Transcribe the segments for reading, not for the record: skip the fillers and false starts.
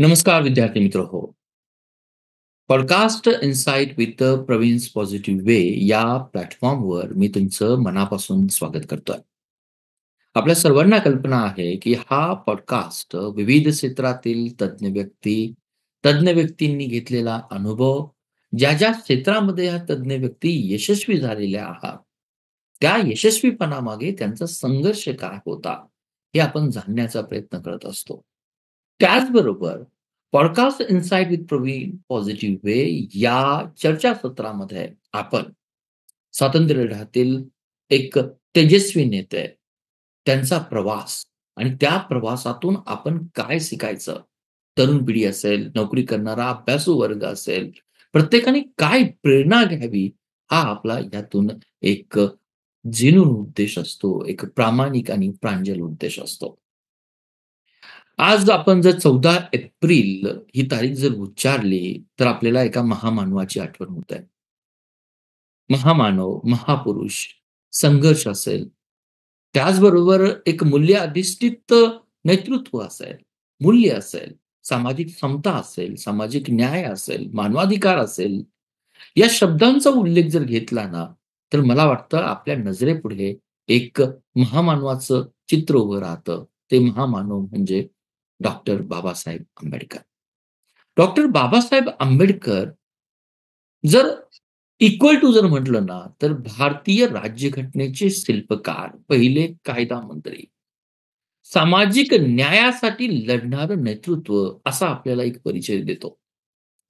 नमस्कार विद्यार्थी मित्र हो. Podcast insight with Praveen's positive way या प्लॅटफॉर्मवर मी तुमचं मनापासून स्वागत करतोय. आपल्या सर्वांना कल्पना आहे, की हा पॉडकास्ट विविध क्षेत्रातील तज्ञ व्यक्तींनी घेतलेला अनुभव, ज्या क्षेत्रामध्ये ह्या तज्ञ व्यक्ती यशस्वी झालेल्या आहात, त्या यशस्वीपणामागे त्यांचा संघर्ष काय होता, हे आपण जाणण्याचा प्रयत्न करत असतो. त्याचबरोबर podcast insight with Praveen positive way या चर्चासत्रामध्ये आपण स्वातंत्र्यलढ्यातील एक तेजस्वी नेते, त्यांचा प्रवास आणि त्या प्रवासातून आपण काय शिकायचं? तरुण पिढी असेल, नोकरी करणारा अभ्यासू वर्ग असेल, प्रत्येकाने काय प्रेरणा घ्यावी, हा आपला यातून एक जेन्युइन उद्देश असतो. एक प्रामाणिक आणि प्रांजल उद्देश असतो. आज आपण जर 14 एप्रिल ही तारीख जर उच्चारली, तर आपल्याला एका महामानवाची आठवण होते. महामानव, महापुरुष, संघर्ष असेल, त्याचबरोबर एक मूल्य अधिष्ठित नेतृत्व असेल, मूल्य असेल, सामाजिक समता असेल, सामाजिक न्याय असेल, मानवाधिकार असेल, या शब्दांचा उल्लेख जर घेतला ना, तर मला वाटतं आपल्या नजरेपुढे एक महामानवाचं चित्र उभं राहतं. ते महामानव म्हणजे डॉक्टर बाबासाहेब आंबेडकर. डॉक्टर बाबासाहेब आंबेडकर जर इक्वल टू जर म्हटलं ना, तर भारतीय राज्यघटनेचे शिल्पकार, पहिले कायदा मंत्री, सामाजिक न्यायासाठी लढणारं नेतृत्व असा आपल्याला एक परिचय देतो.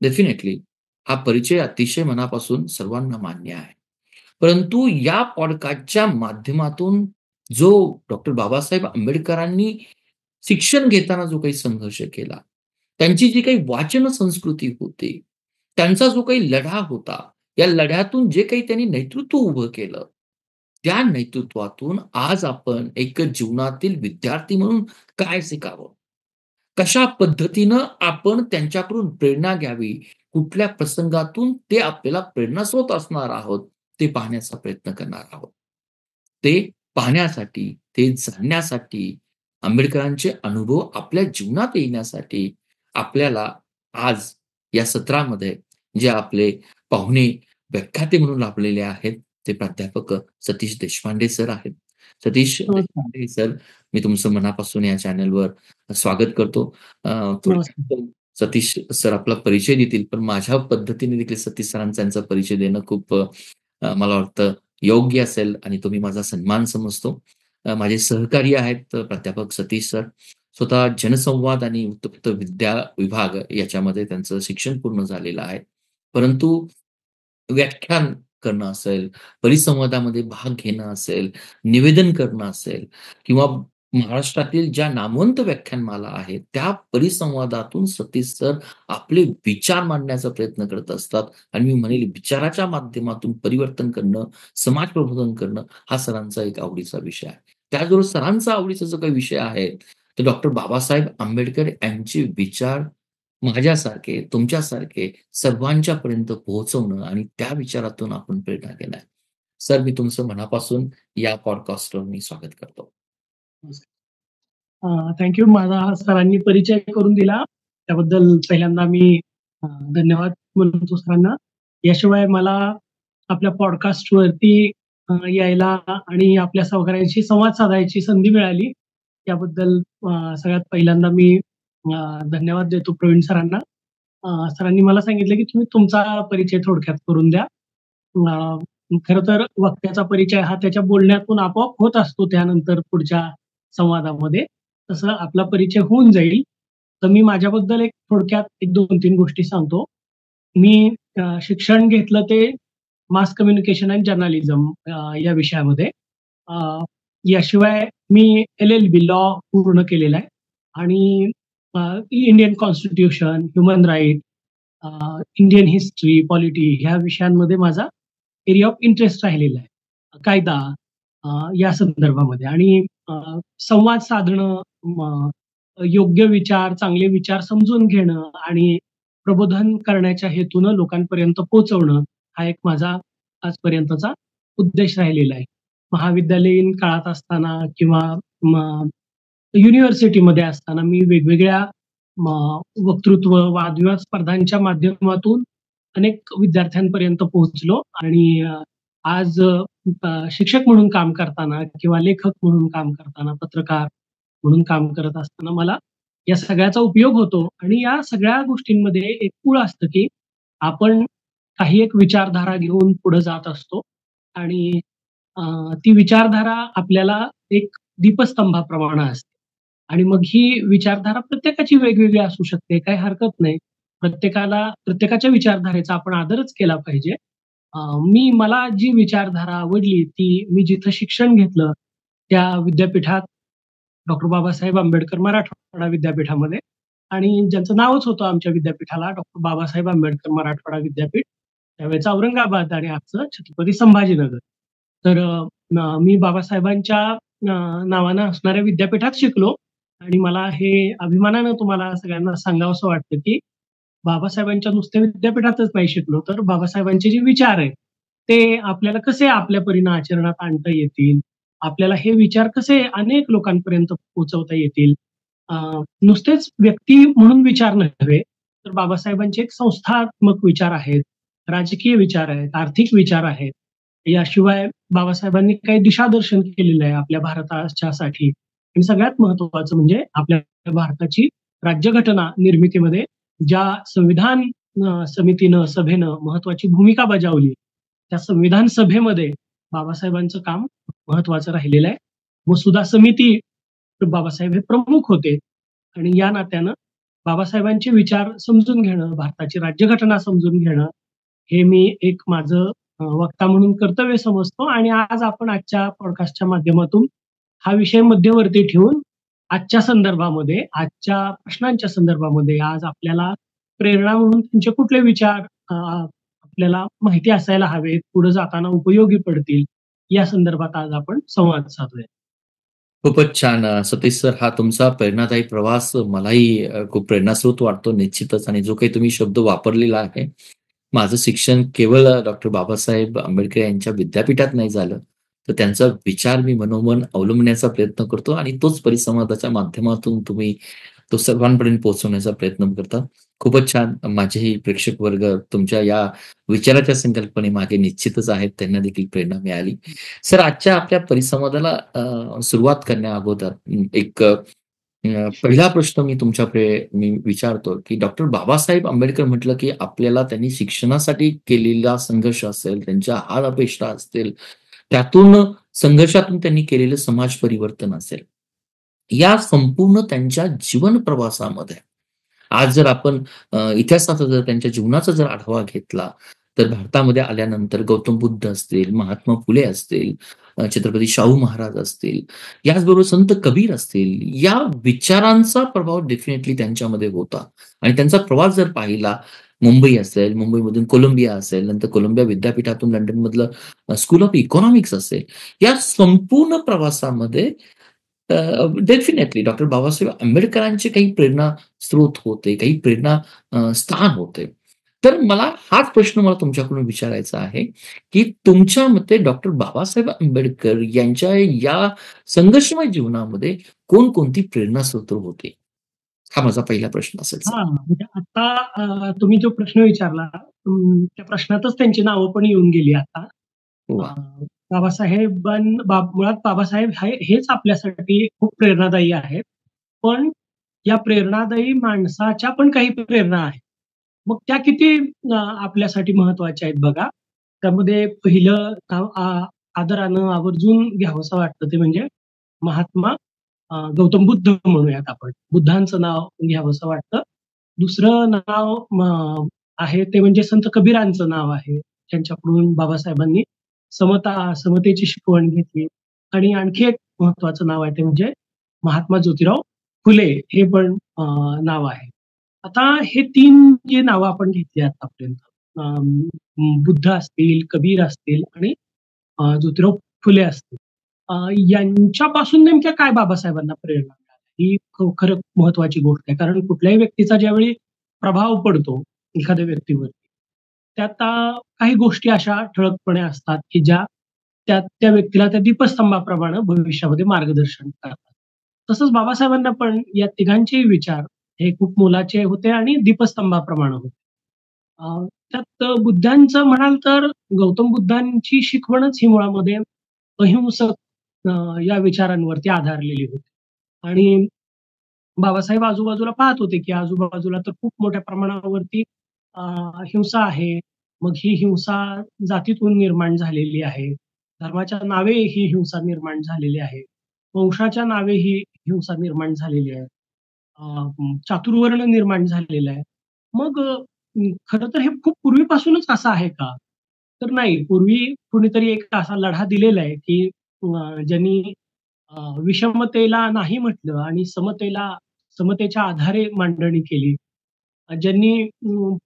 डेफिनेटली हा परिचय अतिशय मनापासून सर्वांना मान्य आहे. परंतु या पॉडकास्टच्या माध्यमातून जो डॉक्टर बाबासाहेब आंबेडकरांनी शिक्षण घेताना जो काही संघर्ष केला, त्यांची जी काही वाचन संस्कृती होती, त्यांचा जो काही लढा होता, या लढ्यातून जे काही त्यांनी नेतृत्व उभं केलं, त्या नेतृत्वातून आज आपण एक जीवनातील विद्यार्थी म्हणून काय शिकावं? कशा पद्धतीनं आपण त्यांच्याकडून प्रेरणा घ्यावी, कुठल्या प्रसंगातून ते आपल्याला प्रेरणास्रोत असणार आहोत, ते पाहण्याचा प्रयत्न करणार आहोत. ते पाहण्यासाठी, ते जाणण्यासाठी, आंबेडकरांचे अनुभव आपल्या जीवनात येण्यासाठी आपल्याला आज या सत्रामध्ये जे आपले पाहुणे व्याख्याते म्हणून लाभलेले आहेत, ते प्राध्यापक सतीश देशपांडे सर आहेत. सतीश नमस्कार. देशपांडे सर, मी तुमचं मनापासून या चॅनलवर स्वागत करतो. नमस्कार. थोडक्यात सतीश सर आपला परिचय देतील, पण माझ्या पद्धतीने देखील सतीश सरांचा त्यांचा परिचय देणं खूप मला वाटतं योग्य असेल आणि तो मी माझा सन्मान समजतो. माझे सहकारी आहेत प्राध्यापक सतीश सर. स्वतः जनसंवाद आणि वृत्तपत्र विद्या विभाग याच्यामध्ये त्यांचं शिक्षण पूर्ण झालेलं आहे. परंतु व्याख्यान करणं असेल, परिसंवादामध्ये भाग घेणं असेल, निवेदन करणं असेल किंवा महाराष्ट्रातील ज्या नामवंत व्याख्यानमाला आहेत, त्या परिसंवादातून सतीश सर आपले विचार मांडण्याचा प्रयत्न करत असतात आणि मी म्हणेल विचाराच्या माध्यमातून परिवर्तन करणं, समाज प्रबोधन करणं हा सरांचा एक आवडीचा विषय आहे. त्याचबरोबर सरांचा आवडीचा जो काही विषय आहे, तर डॉक्टर बाबासाहेब आंबेडकर यांचे विचार माझ्यासारखे, तुमच्यासारखे सर्वांच्यापर्यंत पोहोचवणं आणि त्या विचारातून आपण प्रेरणा घेणं. सर, मी तुमचं मनापासून या पॉडकास्टवर मी स्वागत करतो. Thank you. माझा सरांनी परिचय करून दिला. त्याबद्दल पहिल्यांदा मी धन्यवाद म्हणतो सरांना. याशिवाय मला आपल्या पॉडकास्टवरती यायला आणि आपल्या सहकाऱ्यांशी संवाद साधायची संधी मिळाली. त्याबद्दल सगळ्यात पहिल्यांदा मी धन्यवाद देतो प्रवीण सरांना. सरांनी मला सांगितलं की तुम्ही तुमचा परिचय थोडक्यात करून द्या. खरं तर वक्त्याचा परिचय हा त्याच्या बोलण्यातून आपोआप होत असतो त्यानंतर पुढच्या संवादामध्ये. तसं आपला परिचय होऊन जाईल. तर मी माझ्याबद्दल एक थोडक्यात 1-2-3 गोष्टी सांगतो. मी शिक्षण घेतलं ते मास कम्युनिकेशन अँड जर्नलिझम या विषयामध्ये. याशिवाय मी LLB लॉ पूर्ण केलेला आहे आणि Indian constitution, human right, Indian history, polity ह्या विषयांमध्ये माझा एरिया ऑफ इंटरेस्ट राहिलेला आहे. कायदा या संदर्भामध्ये आणि संवाद साधणं, योग्य विचार, चांगले विचार समजून घेणं आणि प्रबोधन करण्याच्या हेतूनं लोकांपर्यंत पोहोचवणं हा एक माझा आजपर्यंतचा उद्देश राहिलेला आहे. महाविद्यालयीन काळात असताना किंवा युनिव्हर्सिटीमध्ये असताना मी वेगवेगळ्या वक्तृत्व, वादविवाद स्पर्धांच्या माध्यमातून अनेक विद्यार्थ्यांपर्यंत पोहोचलो आणि आज शिक्षक म्हणून काम करताना किंवा लेखक म्हणून काम करताना, पत्रकार म्हणून काम करत असताना मला या सगळ्याचा उपयोग होतो आणि या सगळ्या गोष्टींमध्ये एक मूळ असतं, की आपण काही एक विचारधारा घेऊन पुढे जात असतो आणि अ, ती विचारधारा आपल्याला एक दीपस्तंभाप्रमाणे असते आणि मग ही विचारधारा प्रत्येकाची वेगवेगळी असू शकते, काही हरकत नाही. प्रत्येकाच्या विचारधारेचा आपण आदरच केला पाहिजे. मला जी विचारधारा आवडली ती मी जिथं शिक्षण घेतलं, त्या विद्यापीठात डॉक्टर बाबासाहेब आंबेडकर मराठवाडा विद्यापीठामध्ये आणि ज्यांचं नावच होतं आमच्या विद्यापीठाला डॉक्टर बाबासाहेब आंबेडकर मराठवाडा विद्यापीठ. त्यावेळेचं औरंगाबाद आणि आजचं छत्रपती संभाजीनगर. तर मी बाबासाहेबांच्या नावानं असणाऱ्या विद्यापीठात शिकलो आणि मला हे अभिमानानं तुम्हाला सगळ्यांना सांगावसं वाटतं, की बाबासाहेबांच्या नुसत्या विद्यापीठातच नाही शिकलो, तर बाबासाहेबांचे जे विचार आहेत, ते आपल्याला कसे आपल्या परीनं आचरणात आणता येतील, आपल्याला हे विचार कसे अनेक लोकांपर्यंत पोहोचवता येतील. अ, नुसतेच व्यक्ती म्हणून विचार नव्हे, तर बाबासाहेबांचे एक संस्थात्मक विचार आहेत, राजकीय विचार आहेत, आर्थिक विचार आहेत. याशिवाय बाबासाहेबांनी काही दिशादर्शन केलेलं आहे आपल्या भारताच्यासाठी आणि सगळ्यात महत्त्वाचं म्हणजे आपल्या भारताची राज्यघटना निर्मितीमध्ये ज्या संविधान समितीनं, सभेनं महत्त्वाची भूमिका बजावली, त्या संविधान सभेमध्ये बाबासाहेबांचं काम महत्त्वाचं राहिलेलं आहे. मसुदा समिती बाबासाहेब हे प्रमुख होते आणि या नात्यानं बाबासाहेबांचे विचार समजून घेणं, भारताची राज्यघटना समजून घेणं, हे मी एक माझं वक्ता म्हणून कर्तव्य समजतो आणि आज आपण आजच्या पॉडकास्टच्या माध्यमातून हा विषय मध्यवर्ती ठेवून आजच्या संदर्भामध्ये, आजच्या प्रश्नांच्या संदर्भामध्ये आज आपल्याला प्रेरणा म्हणून तुमचे कुठले विचार आपल्याला माहिती असायला हवेत, पुढे जाताना उपयोगी पडतील, या संदर्भात आज आपण संवाद साधूया. खूपच छान. सतीश सर, हा तुमचा प्रेरणादायी प्रवास मलाही खूप प्रेरणास्रोत वाटतो निश्चितच. आणि जो काही तुम्ही शब्द वापरलेला आहे, माझं शिक्षण केवळ डॉक्टर बाबासाहेब आंबेडकर यांच्या विद्यापीठात नाही झालं, तर त्यांचा विचार मी मनोमन अवलंबण्याचा प्रयत्न करतो आणि तोच परिसंवादाच्या माध्यमातून तुम्ही तो सर्वांपर्यंत पोहोचवण्याचा प्रयत्न करता. खूपच छान. माझेही प्रेक्षक वर्ग तुमच्या या विचाराच्या संकल्पनेमागे निश्चितच आहेत. त्यांना देखील प्रेरणा मिळाली. सर, आजच्या आपल्या परिसंवादाला सुरुवात करण्या अगोदर पहिला प्रश्न मी तुमच्याकडे मी विचारतो, की डॉक्टर बाबासाहेब आंबेडकर म्हटलं, की आपल्याला त्यांनी शिक्षणासाठी केलेला संघर्ष असेल, त्यांच्या हाल अपेष्टा असतील, त्यातून संघर्षातून त्यांनी केलेलं समाज परिवर्तन असेल. या संपूर्ण त्यांच्या जीवन प्रवासामध्ये आज जर आपण इतिहासाचा जर त्यांच्या जीवनाचा जर आढावा घेतला, तर भारतामध्ये आल्यानंतर गौतम बुद्ध असतील, महात्मा फुले असतील, छत्रपती शाहू महाराज असतील, याचबरोबर संत कबीर असतील, या विचारांचा प्रभाव डेफिनेटली त्यांच्यामध्ये होता. आणि त्यांचा प्रवास जर पाहिला, मुंबई असेल, मुंबईमधून कोलंबिया असेल, नंतर कोलंबिया विद्यापीठातून लंडनमधलं स्कूल ऑफ इकॉनॉमिक्स असेल, या संपूर्ण प्रवासामध्ये डेफिनेटली डॉक्टर बाबासाहेब आंबेडकरांचे काही प्रेरणा स्रोत होते, काही प्रेरणा स्थान होते. तर हाच प्रश्न मला तुमच्याकडून विचारायचा आहे, की तुमच्या मते डॉक्टर बाबासाहेब आंबेडकर यांच्या या संघर्षमय जीवनामध्ये कोणकोणती प्रेरणा स्रोत होते? हा माझा पहिला प्रश्न असेल सर. म्हणजे आता तुम्ही जो प्रश्न विचारला, त्या प्रश्नातच त्यांची नावं पण येऊन गेली आता. वाह! मुळात बाबासाहेब हेच आपल्यासाठी खूप प्रेरणादायी आहेत. पण या प्रेरणादायी माणसाच्या पण काही प्रेरणा आहेत. मग त्या किती आपल्यासाठी महत्त्वाच्या आहेत बघा. त्यामध्ये पहिलं नाव आदरानं आवर्जून घ्यावंसं वाटतं ते म्हणजे महात्मा गौतम बुद्ध म्हणूयात आपण. बुद्धांचं नाव घ्यावंसं वाटतं. दुसरं नाव आहे ते म्हणजे संत कबीरांचं नाव आहे. त्यांच्याकडून बाबासाहेबांनी समतेची शिकवण घेतली आणि आणखी एक महत्त्वाचं नाव आहे ते म्हणजे महात्मा ज्योतिराव फुले हे पण नाव आहे. आता हे 3 जी नावं आपण घेतली आतापर्यंत बुद्ध असतील, कबीर असतील आणि ज्योतिराव फुले असतील. यांच्यापासून नेमक्या काय बाबासाहेबांना प्रेरणा मिळाली? ही खरं महत्त्वाची गोष्ट आहे. कारण कुठल्याही व्यक्तीचा ज्यावेळी प्रभाव पडतो एखाद्या व्यक्तीवरती, त्यात काही गोष्टी अशा ठळकपणे असतात, की ज्या त्या व्यक्तीला त्या दीपस्तंभाप्रमाणे भविष्यामध्ये मार्गदर्शन करतात. तसंच बाबासाहेबांना पण या तिघांचेही विचार हे खूप मोलाचे होते आणि दीपस्तंभाप्रमाणे होते. त्यात बुद्धांचं म्हणाल तर गौतम बुद्धांची शिकवणच ही मुळामध्ये अहिंसक अ, या विचारांवरती आधारलेली होती. आणि बाबासाहेब आजूबाजूला पाहत होते, की आजूबाजूला तर खूप मोठ्या प्रमाणावरती अ, हिंसा आहे. मग ही हिंसा जातीतून निर्माण झालेली आहे. धर्माच्या नावे ही हिंसा निर्माण झालेली आहे. वंशाच्या नावे ही हिंसा निर्माण झालेली आहे. चातुर्वर्ण निर्माण झालेला आहे. मग खरं तर हे खूप पूर्वीपासूनच असं आहे का? तर नाही. पूर्वी कुणीतरी एक असा लढा दिलेला आहे, की ज्यांनी विषमतेला नाही म्हटलं आणि समतेच्या आधारे मांडणी केली. ज्यांनी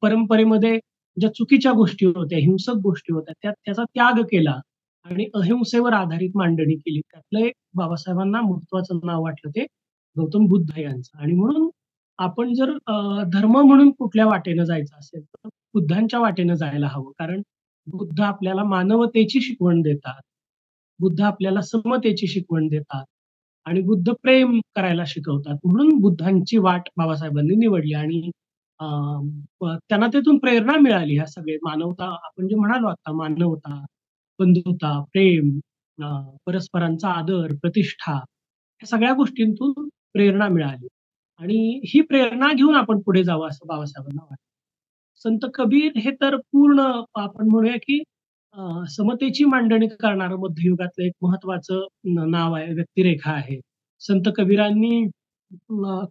परंपरेमध्ये ज्या चुकीच्या गोष्टी होत्या, हिंसक गोष्टी होत्या, त्याचा त्याग केला आणि अहिंसेवर आधारित मांडणी केली. त्यातलं एक बाबासाहेबांना महत्त्वाचं नाव वाटलं ते गौतम बुद्ध यांचं. आणि म्हणून आपण जर धर्म म्हणून कुठल्या वाटेनं जायचं असेल, तर बुद्धांच्या वाटेनं जायला हवं. कारण बुद्ध आपल्याला मानवतेची शिकवण देतात. बुद्ध आपल्याला समतेची शिकवण देतात आणि बुद्ध प्रेम करायला शिकवतात. म्हणून बुद्धांची वाट बाबासाहेबांनी निवडली आणि अ, त्यांना त्यातून प्रेरणा मिळाली. ह्या सगळे मानवता आपण जे म्हणालो आता मानवता, बंधुता, प्रेम, अ, परस्परांचा आदर, प्रतिष्ठा या सगळ्या गोष्टींतून प्रेरणा मिळाली आणि ही प्रेरणा घेऊन आपण पुढे जावं असं बाबासाहेबांना वाटतं. संत कबीर हे तर पूर्ण आपण म्हणूया की समतेची मांडणी करणारं मध्ययुगातलं एक महत्वाचं नाव आहे, व्यक्तिरेखा आहे. संत कबीरांनी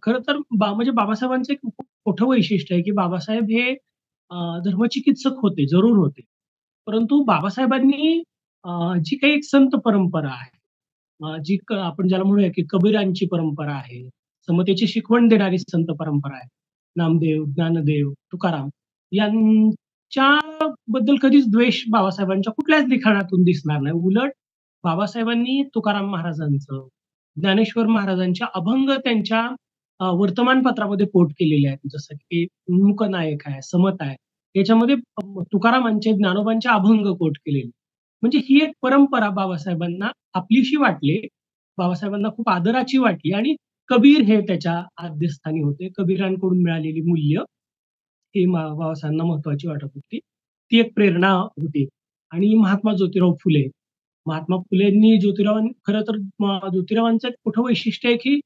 खरं तर म्हणजे बाबासाहेबांचं एक खूप मोठं वैशिष्ट्य आहे, की बाबासाहेब हे धर्मचिकित्सक होते, जरूर होते. परंतु बाबासाहेबांनी जी काही एक संत परंपरा आहे, जी आपण ज्याला म्हणूया की कबीरांची परंपरा आहे, समतेची शिकवण देणारी संत परंपरा आहे. नामदेव, ज्ञानदेव, तुकाराम यांच्याबद्दल कधीच द्वेष बाबासाहेबांच्या कुठल्याच लिखाणातून दिसणार नाही. उलट बाबासाहेबांनी तुकाराम महाराजांचं, ज्ञानेश्वर महाराजांच्या अभंग त्यांच्या वर्तमानपत्रामध्ये कोट केलेले आहेत. जसं की मूकनायक आहे, समत आहे. याच्यामध्ये तुकारामांचे, ज्ञानोबांचे अभंग कोट केलेले. म्हणजे ही एक परंपरा बाबासाहेबांना आपलीशी वाटली. बाबासाहेबांना खूप आदराची वाटली आणि कबीर हे त्याच्या आद्यस्थानी होते. कबीरांकडून मिळालेली मूल्य ही बाबासाहेबांना महत्वाची वाटत होती. ती एक प्रेरणा होती. आणि महात्मा ज्योतिराव फुले. महात्मा फुलेंनी खरं तर ज्योतिरावांचं एक मोठं वैशिष्ट्य आहे, की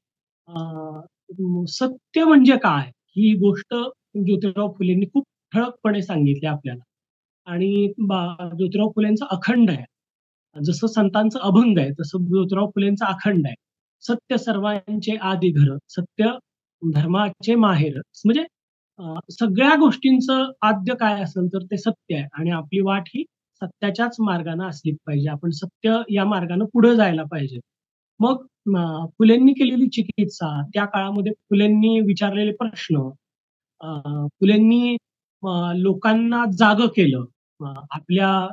सत्य म्हणजे काय? ही गोष्ट ज्योतिराव फुलेंनी खूप ठळकपणे सांगितली आपल्याला. आणि ज्योतिराव फुलेंचा अखंड आहे. जसं संतांचं अभंग आहे, तसं ज्योतिराव फुलेंचा अखंड आहे. सत्य सर्वांचे आदी घर, सत्य धर्माचे माहेर. म्हणजे सगळ्या गोष्टींचं आद्य काय असेल तर ते सत्य आहे आणि आपली वाट ही सत्याच्याच मार्गाने असली पाहिजे. आपण सत्य या मार्गाने पुढे जायला पाहिजे. मग फुलेंनी केलेली चिकित्सा, त्या काळामध्ये फुलेंनी विचारलेले प्रश्न, फुलेंनी लोकांना जागं केलं. आपल्या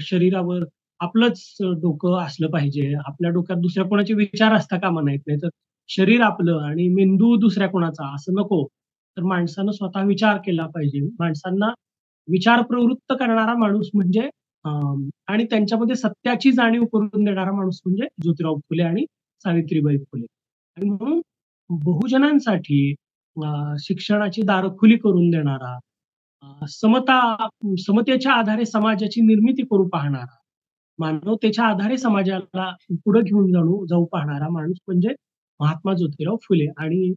शरीरावर आपलंच डोकं असलं पाहिजे. आपल्या डोक्यात दुसऱ्या कोणाचे विचार असता कामा नयेत. नाहीतर शरीर आपलं आणि मेंदू दुसऱ्या कोणाचा असं नको. तर माणसानं स्वतः विचार केला पाहिजे. माणसांना विचार प्रवृत्त करणारा माणूस म्हणजे आणि त्यांच्यामध्ये सत्याची जाणीव करून देणारा माणूस म्हणजे ज्योतिराव फुले आणि सावित्रीबाई फुले. आणि म्हणून बहुजनांसाठी शिक्षणाची दारं खुली करून देणारा, समतेच्या आधारे समाजाची निर्मिती करू पाहणारा, मानवतेच्या आधारे समाजाला पुढे घेऊन जाऊ पाहणारा माणूस म्हणजे महात्मा ज्योतिराव फुले. आणि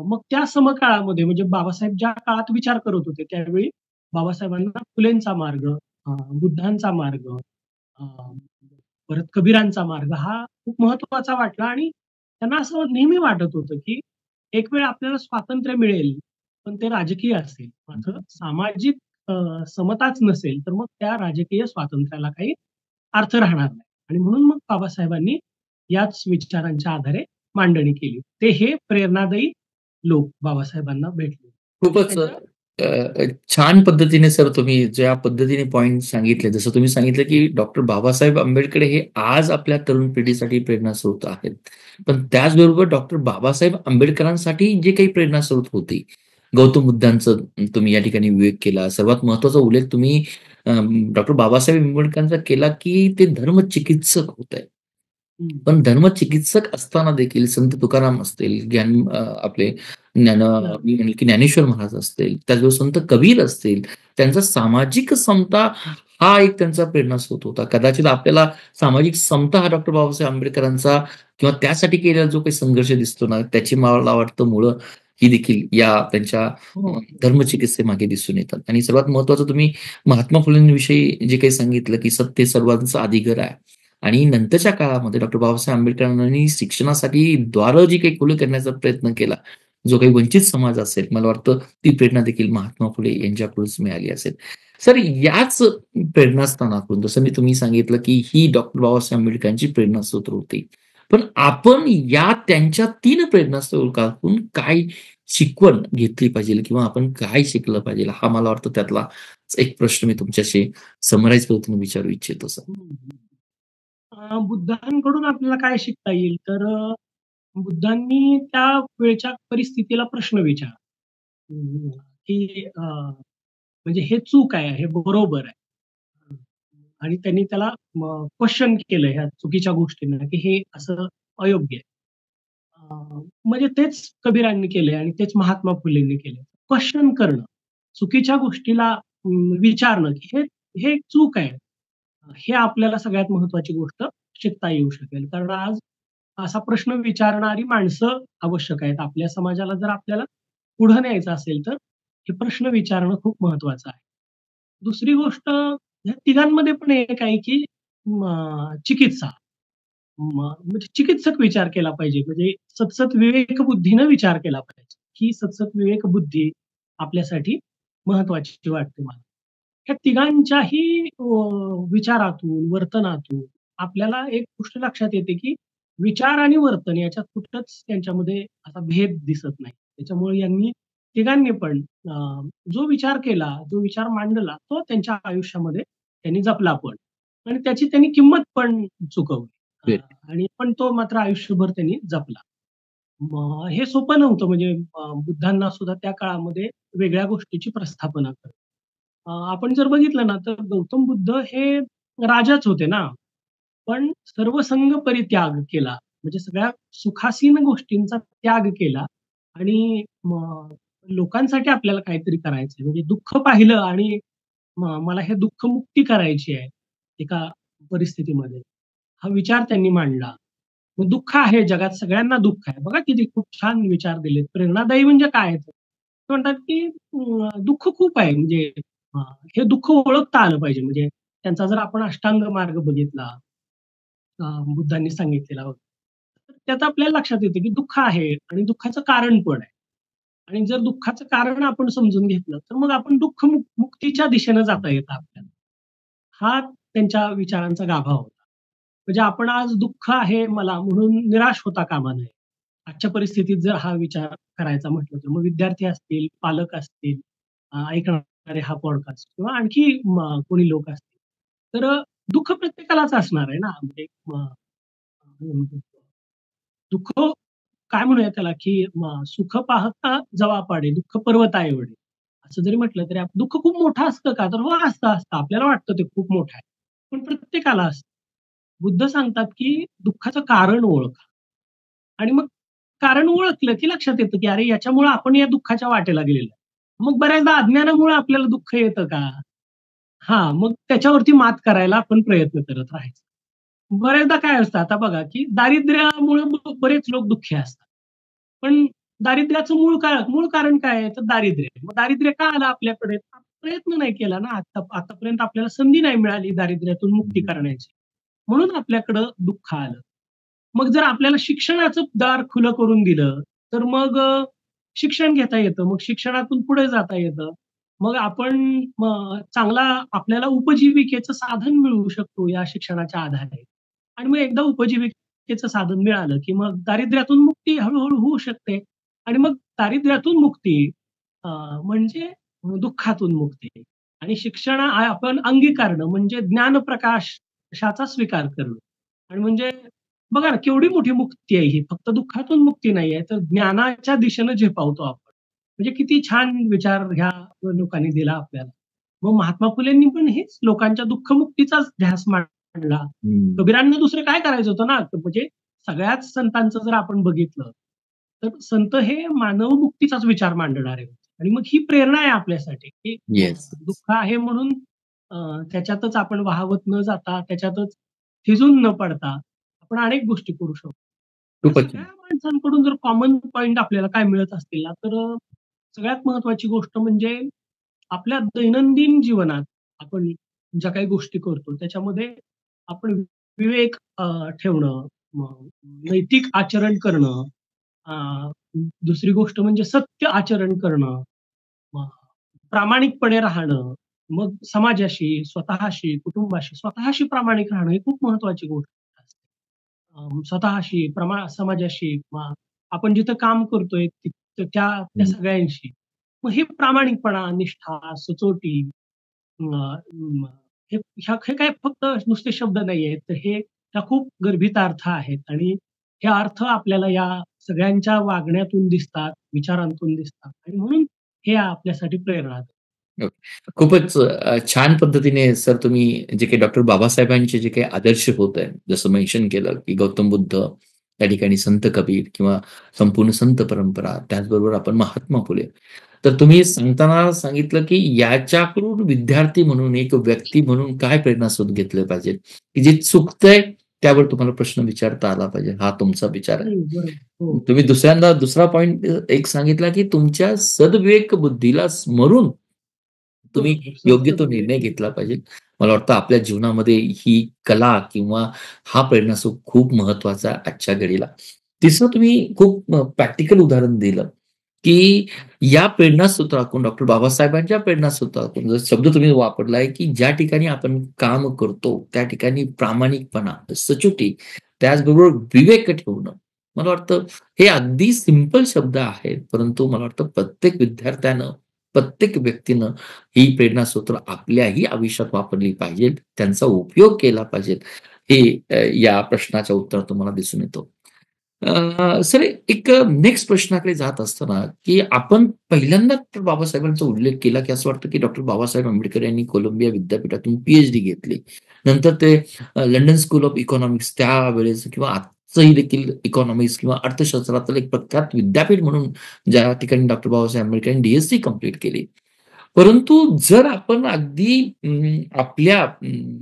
मग त्या समकाळामध्ये म्हणजे बाबासाहेब ज्या काळात विचार करत होते, त्यावेळी बाबासाहेबांना फुलेंचा मार्ग, बुद्धांचा मार्ग, अ, परत कबीरांचा मार्ग हा खूप महत्वाचा वाटला आणि त्यांना असं नेहमी वाटत होतं, की एक वेळ आपल्याला स्वातंत्र्य मिळेल, पण ते राजकीय असेल. मात्र सामाजिक समताच नसेल, तर मग त्या राजकीय स्वातंत्र्याला काही अर्थ राहणार नाही. आणि म्हणून मग बाबासाहेबांनी याच विचारांच्या आधारे मांडणी केली. ते हे प्रेरणादायी लोक बाबासाहेबांना भेटले. आणि खूपच त्यांच्या छान पद्धतीने सर तुम्ही ज्या पद्धतीने पॉइंट सांगितले, जसं तुम्ही सांगितलं, की डॉक्टर बाबासाहेब आंबेडकर हे आज आपल्या तरुण पिढीसाठी प्रेरणास्रोत आहेत. पण त्याचबरोबर डॉक्टर बाबासाहेब आंबेडकरांसाठी जे काही प्रेरणास्रोत होती, गौतम बुद्धांचं तुम्ही या ठिकाणी विवेक केला. सर्वात महत्त्वाचा उल्लेख तुम्ही डॉक्टर बाबासाहेब आंबेडकरांचा केला, की ते धर्मचिकित्सक होते. हं. पण धर्मचिकित्सक असताना देखील संत तुकाराम असतील, आपले बरोबर. मी म्हणेल की ज्ञानेश्वर महाराज असतील, त्याचबरोबर संत कबीर असतील, त्यांचा सामाजिक समता हा एक त्यांचा प्रेरणास्रोत होता. कदाचित आपल्याला सामाजिक समता हा डॉक्टर बाबासाहेब आंबेडकरांचा किंवा त्यासाठी केलेला जो काही संघर्ष दिसतो ना, त्याची मला वाटतं मुळं ही देखील या त्यांच्या हो. धर्मचिकित्सेमागे दिसून येतात. आणि सर्वात महत्त्वाचं तुम्ही महात्मा फुलेंविषयी जे काही सांगितलं, की सत्य सर्वांचं आदिघर आहे. आणि नंतरच्या काळामध्ये डॉक्टर बाबासाहेब आंबेडकरांनी शिक्षणासाठी दारं जी काही खुली करण्याचा प्रयत्न केला, जो काही वंचित समाज असेल, मला वाटतं ती प्रेरणा देखील महात्मा फुले यांच्याकडूनच मिळाली असेल. सर याच प्रेरणास्थानातून जसं मी तुम्ही सांगितलं, की ही डॉक्टर बाबासाहेब आंबेडकरांची प्रेरणास्रोत होती. पण आपण या त्यांच्या 3 प्रेरणास्त्रोतातून काय शिकवण घेतली पाहिजे किंवा आपण काय शिकलं पाहिजे? हा मला वाटतं त्यातला एक प्रश्न मी तुमच्याशी समराईज पद्धतीने विचारू इच्छितो सर. हं, हं. बुद्धांकडून आपल्याला काय शिकता येईल? तर बुद्धांनी त्या वेळच्या परिस्थितीला प्रश्न विचारला. हं, की म्हणजे हे चूक आहे, हे बरोबर आहे. आणि त्यांनी त्याला क्वेशन केलं ह्या चुकीच्या गोष्टींना, की हे असं अयोग्य आहे. म्हणजे तेच कबीरांनी केलंय आणि तेच महात्मा फुलेंनी केलंय. क्वेशन करणं, चुकीच्या गोष्टीला विचारणं, की हे चूक आहे. हे आपल्याला सगळ्यात महत्त्वाची गोष्ट शिकता येऊ शकेल. कारण आज असा प्रश्न विचारणारी माणसं आवश्यक आहेत. आपल्या समाजाला जर आपल्याला पुढे न्यायचं असेल, तर हे प्रश्न विचारणं खूप महत्त्वाचं आहे. दुसरी गोष्ट ह्या तिघांमध्ये पण एक आहे, की चिकित्सा. म्हणजे चिकित्सक विचार केला पाहिजे. म्हणजे सतसत विवेकबुद्धीनं विचार केला पाहिजे. ही सतसत विवेकबुद्धी आपल्यासाठी महत्त्वाची वाटते मला. ह्या तिघांच्याही विचारातून, वर्तनातून आपल्याला एक गोष्ट लक्षात येते, की विचार आणि वर्तन याच्यात कुठंच त्यांच्यामध्ये असा भेद दिसत नाही. त्याच्यामुळे यांनी तिघांनी पण जो विचार केला, जो विचार मांडला, तो त्यांच्या आयुष्यामध्ये त्यांनी जपला पण आणि त्याची त्यांनी किंमत पण चुकवली. ग्रेट. आणि पण तो मात्र आयुष्यभर त्यांनी जपला. मग हे सोपं नव्हतं म्हणजे बुद्धांना सुद्धा त्या काळामध्ये वेगळ्या गोष्टीची प्रस्थापना करणं. आपण जर बघितलं ना, तर गौतम बुद्ध हे राजाच होते ना, पण सर्वसंग परित्याग केला. म्हणजे सगळ्या सुखासीन गोष्टींचा त्याग केला आणि मग लोकांसाठी आपल्याला काहीतरी करायचंय. म्हणजे दुःख पाहिलं आणि मला हे दुःखमुक्ती करायची आहे, एका परिस्थितीमध्ये. हा विचार त्यांनी मांडला. मग दुःख आहे, जगात सगळ्यांना दुःख आहे. बघा किती खूप छान विचार दिलेत. प्रेरणादायी म्हणजे काय आहे? ते म्हणतात, की दुःख खूप आहे म्हणजे हे दुःख ओळखता आलं पाहिजे. म्हणजे त्यांचा जर आपण अष्टांग मार्ग बघितला, बुद्धांनी सांगितलेला होता. तर त्यात आपल्याला लक्षात येतं, की दुःख आहे आणि दुःखाचं कारण पण आहे. आणि जर दुःखाचं कारण आपण समजून घेतलं, तर मग आपण मुक्तीच्या दिशेनं जाता येतं आपल्याला. हा त्यांच्या विचारांचा गाभा होता. म्हणजे आपण आज दुःख आहे मला म्हणून निराश होता कामा नये. आजच्या परिस्थितीत जर हा विचार करायचा म्हटलं तर मग विद्यार्थी असतील, पालक असतील, ऐकणारे हा पॉडकास्ट किंवा आणखी कोणी लोक असतील. तर दुःख प्रत्येकालाच असणार आहे ना. म्हणजे दुःख काय म्हणूया त्याला, की सुख पाहता जवा पाडे, दुःख पर्वता एवढे. असं जरी म्हटलं तरी दुःख खूप मोठं असतं का? तर हो असतं. आपल्याला वाटतं ते खूप मोठं आहे. पण प्रत्येकाला असतं. बुद्ध सांगतात, की दुःखाचं कारण ओळखा आणि मग कारण ओळखलं, की लक्षात येतं, की अरे याच्यामुळं आपण या दुःखाच्या वाटेला गेलेलो आहे. मग बऱ्याचदा अज्ञानामुळे आपल्याला दुःख येतं का? हां, मग त्याच्यावरती मात करायला आपण प्रयत्न करत राहायचं. बऱ्याचदा काय असतं आता बघा, की दारिद्र्यामुळे बरेच लोक दुःखी असतात. पण दारिद्र्याचं मूळ कारण काय आहे? तर दारिद्र्य. मग दारिद्र्य का आलं आपल्याकडे? प्रयत्न नाही केला ना आतापर्यंत आपल्याला संधी नाही मिळाली दारिद्र्यातून मुक्ती करण्याची. म्हणून आपल्याकडं दुःख आलं. मग जर आपल्याला शिक्षणाचं दार खुलं करून दिलं, तर मग शिक्षण घेता येतं. मग शिक्षणातून पुढे जाता येतं. मग आपण चांगला आपल्याला उपजीविकेचं साधन मिळवू शकतो या शिक्षणाच्या आधारे. आणि मग एकदा उपजीविकेचं साधन मिळालं, की मग दारिद्र्यातून मुक्ती हळू होऊ शकते. आणि मग दारिद्र्यातून मुक्ती अ, म्हणजे दुःखातून मुक्ती. आणि आपण अंगीकारणं म्हणजे ज्ञानप्रकाशाचा स्वीकार करणं. आणि म्हणजे बघा ना, केवढी मोठी मुक्ती आहे ही. फक्त दुःखातून मुक्ती नाहीये, तर ज्ञानाच्या दिशेनं झेपावतो आपण. म्हणजे किती छान विचार ह्या लोकांनी दिला आपल्याला. मग महात्मा फुलेंनी पण हेच लोकांच्या दुःखमुक्तीचाच ध्यास मांडला. मांडला. हं. कबीरांना दुसरं काय करायचं होतं ना, म्हणजे सगळ्याच संतांचं जर आपण बघितलं, तर संत हे मानवमुक्तीचाच विचार मांडणारे होते. आणि मग ही प्रेरणा आहे आपल्यासाठी, की येस. दुःख आहे म्हणून त्याच्यातच आपण वाहवत न जाता, त्याच्यातच थिजून न पडता, आपण अनेक गोष्टी करू शकतो. या खूपच सगळ्या छान. माणसांकडून जर कॉमन पॉइंट आपल्याला काय मिळत असतील ना, तर सगळ्यात महत्त्वाची गोष्ट म्हणजे आपल्या दैनंदिन जीवनात आपण ज्या काही गोष्टी करतो, त्याच्यामध्ये आपण विवेक ठेवणं, मग नैतिक आचरण करणं, अ, दुसरी गोष्ट म्हणजे सत्य आचरण करणं, मग प्रामाणिकपणे राहणं, मग समाजाशी, स्वतःशी, कुटुंबाशी, स्वतःशी प्रामाणिक राहणं ही खूप महत्त्वाची गोष्ट असते. स्वतःशी, समाजाशी, मग आपण जिथं काम करतोय तिथं त्या त्या हं. सगळ्यांशी. मग हे प्रामाणिकपणा, निष्ठा, सचोटी, अ, म हे हे काही फक्त नुसते शब्द नाहीयेत. तर हे ह्या खूप गर्भित अर्थ आहेत आणि हे अर्थ आपल्याला या सगळ्यांच्या वागण्यातून दिसतात, विचारांतून दिसतात आणि म्हणून हे आपल्यासाठी प्रेरणा देतात. ओके. खूपच छान पद्धतीने सर तुम्ही जे काही डॉक्टर बाबासाहेबांचे जे काही आदर्श होते, जसं मेन्शन केलं, की गौतम बुद्ध, त्या ठिकाणी संत कबीर किंवा संपूर्ण संत परंपरा, त्याचबरोबर आपण महात्मा फुले. तर तुम्ही सांगताना सांगितलं, की याच्याकडून विद्यार्थी म्हणून, एक व्यक्ती म्हणून काय प्रेरणास्रोत घेतले पाहिजे, की जे चुकतंय त्यावर तुम्हाला प्रश्न विचारता आला पाहिजे. हा तुमचा विचार आहे. बरोबर. हो. तुम्ही दुसरा पॉइंट एक सांगितला, की तुमच्या सद्विवेक बुद्धीला स्मरून तुम्ही बरोबर. योग्य तो निर्णय घेतला पाहिजे. मला वाटतं आपल्या जीवनामध्ये ही कला किंवा हा प्रेरणास्रोत खूप महत्त्वाचा आहे आजच्या घडीला. तिसरं तुम्ही खूप प्रॅक्टिकल उदाहरण दिलं, की या प्रेरणास्रोतातून डॉक्टर बाबासाहेबांच्या प्रेरणास्रोतातून जो शब्द तुम्ही वापरलाय, की ज्या ठिकाणी आपण काम करतो, त्या ठिकाणी प्रामाणिकपणा, सचोटी, त्याचबरोबर विवेक ठेवणं. मला वाटतं हे अगदी सिंपल शब्द आहेत, परंतु मला वाटतं प्रत्येक विद्यार्थ्यानं, प्रत्येक व्यक्तीनं ही प्रेरणास्रोत आपल्याही आयुष्यात वापरली पाहिजे. त्यांचा उपयोग केला पाहिजे. हे या प्रश्नाच्या उत्तरातून मला दिसून येतं. सर एक नेक्स्ट प्रश्नाकडे जात असताना, की आपण पहिल्यांदा डॉक्टर बाबासाहेबांचा उल्लेख केला, की असं वाटतं, की डॉक्टर बाबासाहेब आंबेडकर यांनी कोलंबिया विद्यापीठातून पी-एच-डी घेतली. नंतर ते लंडन स्कूल ऑफ इकॉनॉमिक्स त्यावेळेस किंवा आजचंही देखील इकॉनॉमिक्स किंवा अर्थशास्त्रातलं एक प्रख्यात विद्यापीठ म्हणून ज्या ठिकाणी डॉक्टर बाबासाहेब आंबेडकरांनी डी-एस-सी कंप्लीट केली. परंतु जर आपण अगदी आपल्या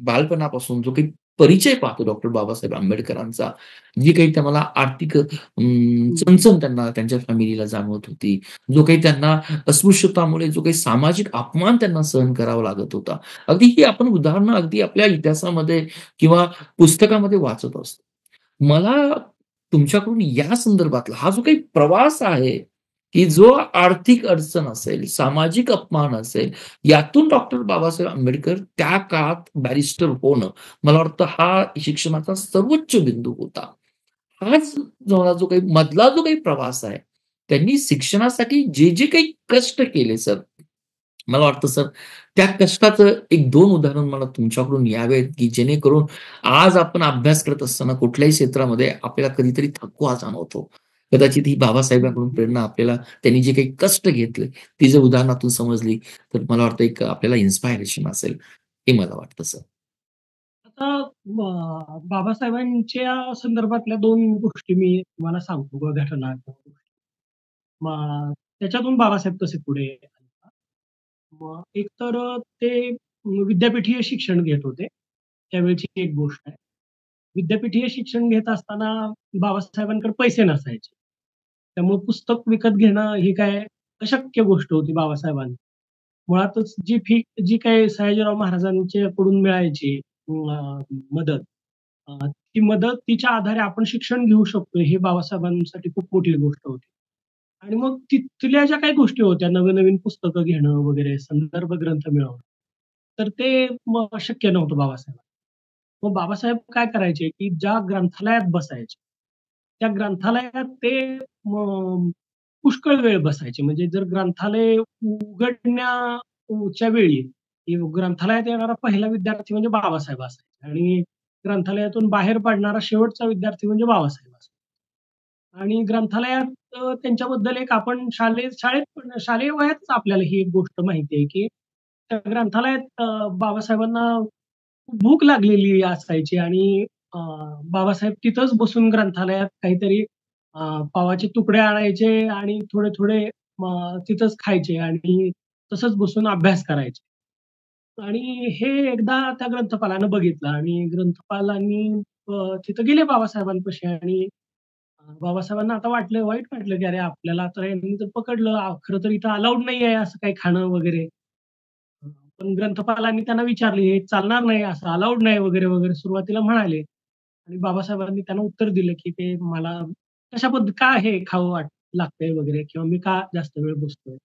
बालपणापासून जो काही परिचय पाहतो डॉक्टर बाबासाहेब आंबेडकरांचा, जी काही मला आर्थिक हं. चणचण त्यांना त्यांच्या फॅमिलीला जाणवत होती. जो काही त्यांना अस्पृश्यतामुळे जो काही सामाजिक अपमान त्यांना सहन करावा लागत होता. अगदी ही आपण उदाहरणं अगदी आपल्या इतिहासामध्ये किंवा पुस्तकामध्ये वाचत असतो. मला तुमच्याकडून या संदर्भातला हा जो काही प्रवास आहे, की जो आर्थिक अडचण असेल, सामाजिक अपमान असेल, यातून डॉक्टर बाबासाहेब आंबेडकर त्या काळात बॅरिस्टर होणं, मला वाटतं हा शिक्षणाचा सर्वोच्च बिंदू होता. हाच जो काही मधला जो काही प्रवास आहे, त्यांनी शिक्षणासाठी जे काही कष्ट केले सर, मला वाटतं सर, त्या कष्टाचं 1-2 उदाहरण मला तुमच्याकडून यावेत, की जेणेकरून आज आपण अभ्यास करत असताना कुठल्याही क्षेत्रामध्ये आपल्याला कधीतरी थकवा जाणवतो. कदाचित ही बाबासाहेबांकडून प्रेरणा आपल्याला त्यांनी जे काही कष्ट घेतले, ती जर उदाहरणातून समजली, तर मला वाटतं एक आपल्याला इन्स्पायरेशन असेल, हे मला वाटतं सर. आता बाबासाहेबांच्या संदर्भातल्या 2 गोष्टी मी तुम्हाला सांगतो किंवा घटना. मग त्याच्यातून बाबासाहेब कसे पुढे आले. मग एक तर ते विद्यापीठीय शिक्षण घेत होते. त्यावेळची एक गोष्ट आहे. विद्यापीठीय शिक्षण घेत असताना बाबासाहेबांकडे पैसे नसायचे. त्यामुळे पुस्तक विकत घेणं ही काय अशक्य गोष्ट होती बाबासाहेबांना. मुळातच जी काही सयाजीराव महाराजांच्याकडून मिळायची मदत, ती मदतीच्या आधारे आपण शिक्षण घेऊ शकतो हे बाबासाहेबांसाठी खूप मोठी गोष्ट होती. आणि मग तिथल्या ज्या काही गोष्टी होत्या, नवीन-नवीन पुस्तकं घेणं वगैरे, संदर्भ ग्रंथ मिळवणं, तर ते मग शक्य नव्हतं बाबासाहेबांना. मग बाबासाहेब काय करायचे, की ज्या ग्रंथालयात बसायचे, त्या ग्रंथालयात ते पुष्कळ वेळ बसायचे. म्हणजे जर ग्रंथालय उघडण्याच्या वेळी ग्रंथालयात येणारा पहिला विद्यार्थी म्हणजे बाबासाहेब असायचे आणि ग्रंथालयातून बाहेर पडणारा शेवटचा विद्यार्थी म्हणजे बाबासाहेब असायचे. आणि ग्रंथालयात त्यांच्याबद्दल एक आपण शालेय वयातच आपल्याला ही एक गोष्ट माहिती आहे, की त्या ग्रंथालयात बाबासाहेबांना भूक लागलेली असायची आणि अ, बाबासाहेब तिथंच बसून ग्रंथालयात काहीतरी अ, पावाचे तुकडे आणायचे आणि थोडे-थोडे तिथंच खायचे आणि तसंच बसून अभ्यास करायचे. आणि हे एकदा त्या ग्रंथपालानं बघितलं आणि ग्रंथपालांनी तिथं गेले बाबासाहेबांपाशी आणि बाबासाहेबांना आता वाटलं, वाईट वाटलं, की अरे आपल्याला तर यांनी तर पकडलं. खरं तर इथं अलाउड नाहीये असं काही खाणं वगैरे. अ, पण ग्रंथपालांनी त्यांना विचारले, "हे चालणार नाही, असं अलाउड नाही" वगैरे, वगैरे सुरुवातीला म्हणाले. आणि बाबासाहेबांनी त्यांना उत्तर दिलं, की "ते मला का हे खावं लागतंय वगैरे किंवा मी का जास्त वेळ बसतोय?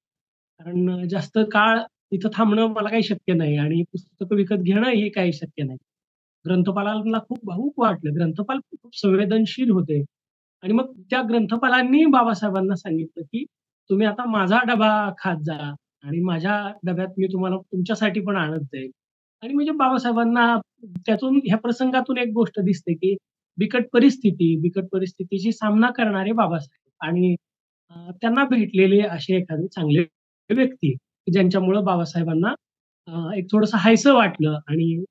कारण जास्त काळ तिथं थांबणं मला काही शक्य नाही आणि पुस्तकं विकत घेणं हे काही शक्य नाही." ग्रंथपालांना खूप भावूक वाटलं. ग्रंथपाल खूप संवेदनशील होते आणि मग त्या ग्रंथपालांनी बाबासाहेबांना सांगितलं, की "तुम्ही आता माझा डबा खात जा आणि माझ्या डब्यात मी तुम्हाला तुमच्यासाठी पण आणत जाईल." आणि म्हणजे बाबासाहेबांना त्यातून ह्या प्रसंगातून एक गोष्ट दिसते, की बिकट परिस्थितीशी सामना करणारे बाबासाहेब आणि त्यांना भेटलेले असे एखादे चांगले व्यक्ती, की ज्यांच्यामुळं बाबासाहेबांना एक थोडंसं हायसं वाटलं आणि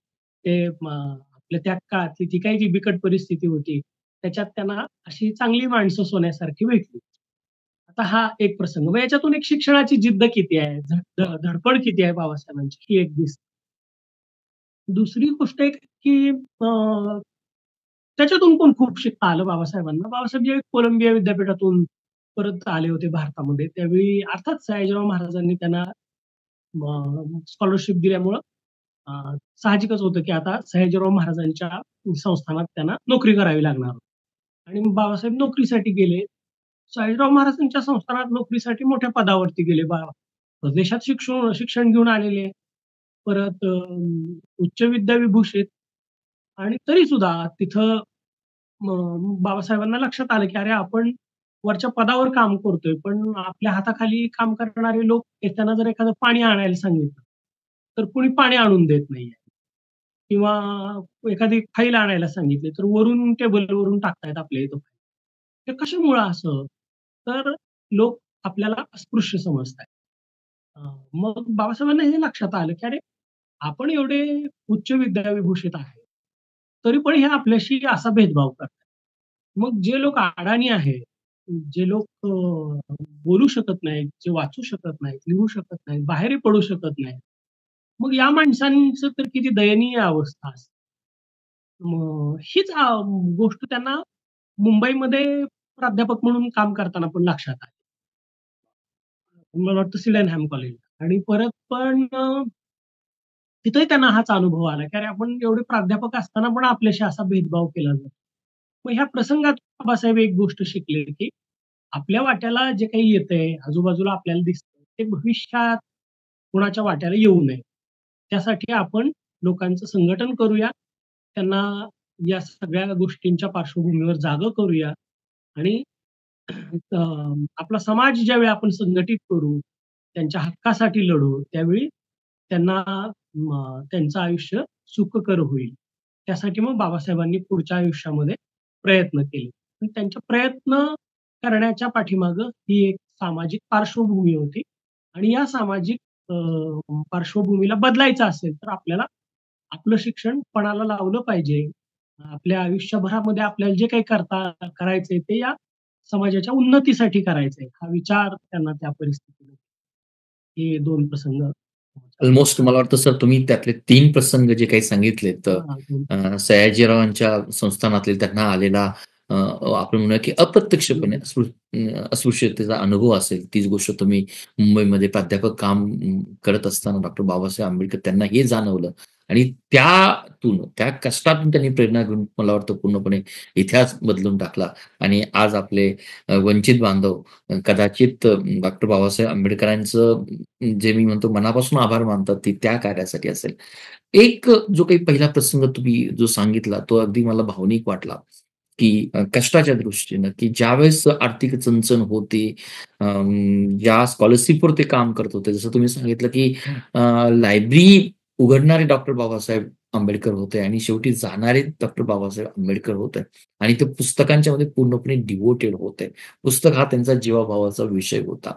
ते आपल्या त्या काळातली ती काही जी बिकट परिस्थिती होती, त्याच्यात त्यांना अशी चांगली माणसं सोन्यासारखी भेटली. आता हा एक प्रसंग. मग याच्यातून एक शिक्षणाची जिद्द किती आहे, धडपड किती आहे बाबासाहेबांची, ही एक दिसते. दुसरी गोष्ट एक की त्याच्यातून पण खूप शिकता आलं बाबासाहेबांना. बाबासाहेब जे कोलंबिया विद्यापीठातून परत आले होते भारतामध्ये, त्यावेळी अर्थात सयाजीराव महाराजांनी त्यांना स्कॉलरशिप दिल्यामुळं अ, साहजिकच होतं की आता सयाजीराव महाराजांच्या संस्थानात त्यांना नोकरी करावी लागणार होती. आणि मग बाबासाहेब नोकरीसाठी गेले. सयाजीराव महाराजांच्या संस्थानात नोकरीसाठी मोठ्या पदावरती गेले. परदेशात शिक्षण घेऊन आलेले. परत उच्च विद्याविभूषित आणि तरीसुद्धा तिथं बाबासाहेबांना लक्षात आलं, की अरे आपण वरच्या पदावर काम करतोय, पण आपल्या हाताखाली काम करणारे लोक त्यांना जर एखादं पाणी आणायला सांगितलं, तर कुणी पाणी आणून देत नाहीये. किंवा एखादी फाईल आणायला सांगितली, तर वरून टेबलवरून टाकतायत आपल्या इथं. हे कशामुळं असं? तर लोक आपल्याला अस्पृश्य समजतायत. अ, मग बाबासाहेबांना हे लक्षात आलं, की अरे आपण एवढे उच्च विद्याविभूषित आहे. तरी पण हे आपल्याशी असा भेदभाव करतात. मग जे लोक अडाणी आहेत, जे लोक बोलू शकत नाहीत, जे वाचू शकत नाहीत, लिहू शकत नाहीत, बाहेरही पडू शकत नाहीत. मग या माणसांचं तर किती दयनीय अवस्था असते. मग हीच गोष्ट त्यांना मुंबईमध्ये प्राध्यापक म्हणून काम करताना पण लक्षात आली. मला वाटतं सिडेनहॅम कॉलेजला आणि परत पण तिथंही त्यांना हाच अनुभव आला, की अरे आपण एवढे प्राध्यापक असताना पण आपल्याशी असा भेदभाव केला जातो. मग ह्या प्रसंगात बाबासाहेब एक गोष्ट शिकले, की आपल्या वाट्याला जे काही येतंय, आजूबाजूला आपल्याला दिसतंय, ते भविष्यात कुणाच्या वाट्याला येऊ नये. त्यासाठी आपण लोकांचं संघटन करूया. त्यांना या सगळ्या गोष्टींच्या पार्श्वभूमीवर जागं करूया आणि अ, आपला समाज ज्यावेळी आपण संघटित करू, त्यांच्या हक्कासाठी लढू, त्यावेळी त्यांना त्यांचं आयुष्य सुखकर होईल. त्यासाठी मग बाबासाहेबांनी पुढच्या आयुष्यामध्ये प्रयत्न केले. पण त्यांचे प्रयत्न करण्याच्या पाठीमागं ही एक सामाजिक पार्श्वभूमी होती आणि या सामाजिक पार्श्वभूमीला बदलायचं असेल, तर आपल्याला आपलं शिक्षण पणाला लावलं पाहिजे. आपल्या आयुष्यभरामध्ये आपल्याला जे काही करायचंय ते या समाजाच्या उन्नतीसाठी करायचंय. हा विचार त्यांना त्या परिस्थितीमध्ये हे 2 प्रसंग ऑलमोस्ट मला वाटतं सर तुम्ही त्यातले 3 प्रसंग जे काही सांगितलेत हां, हां. सयाजीरावांच्या संस्थानातले त्यांना आलेला आपण म्हणूया की अप्रत्यक्षपणे अस्पृश्यतेचा अनुभव असेल. तीच गोष्ट तुम्ही मुंबईमध्ये प्राध्यापक काम करत असताना डॉक्टर बाबासाहेब आंबेडकर त्यांना हे जाणवलं आणि त्या कष्टातून त्यांनी प्रेरणा घेऊन मला वाटतं पूर्णपणे इतिहास बदलून टाकला आणि आज आपले वंचित बांधव कदाचित डॉक्टर बाबासाहेब आंबेडकरांचं जे मी म्हणतो मनापासून आभार मानतात ते त्या कार्यासाठी असेल. एक जो काही पहिला प्रसंग तुम्ही जो सांगितला तो अगदी मला भावनिक वाटला, की कष्टाच्या दृष्टीनं, की ज्यावेळेस आर्थिक चणचण होते, ज्या स्कॉलरशिपवर ते काम करत होते. जसं तुम्ही सांगितलं, की लायब्ररी उघडणारे डॉक्टर बाबासाहेब आंबेडकर होते आणि शेवटी जाणारे डॉक्टर बाबासाहेब आंबेडकर होते आणि ते पुस्तकांच्या मध्ये पूर्णपणे डिव्होटेड होते. पुस्तक हा त्यांचा जीवाभावाचा विषय होता.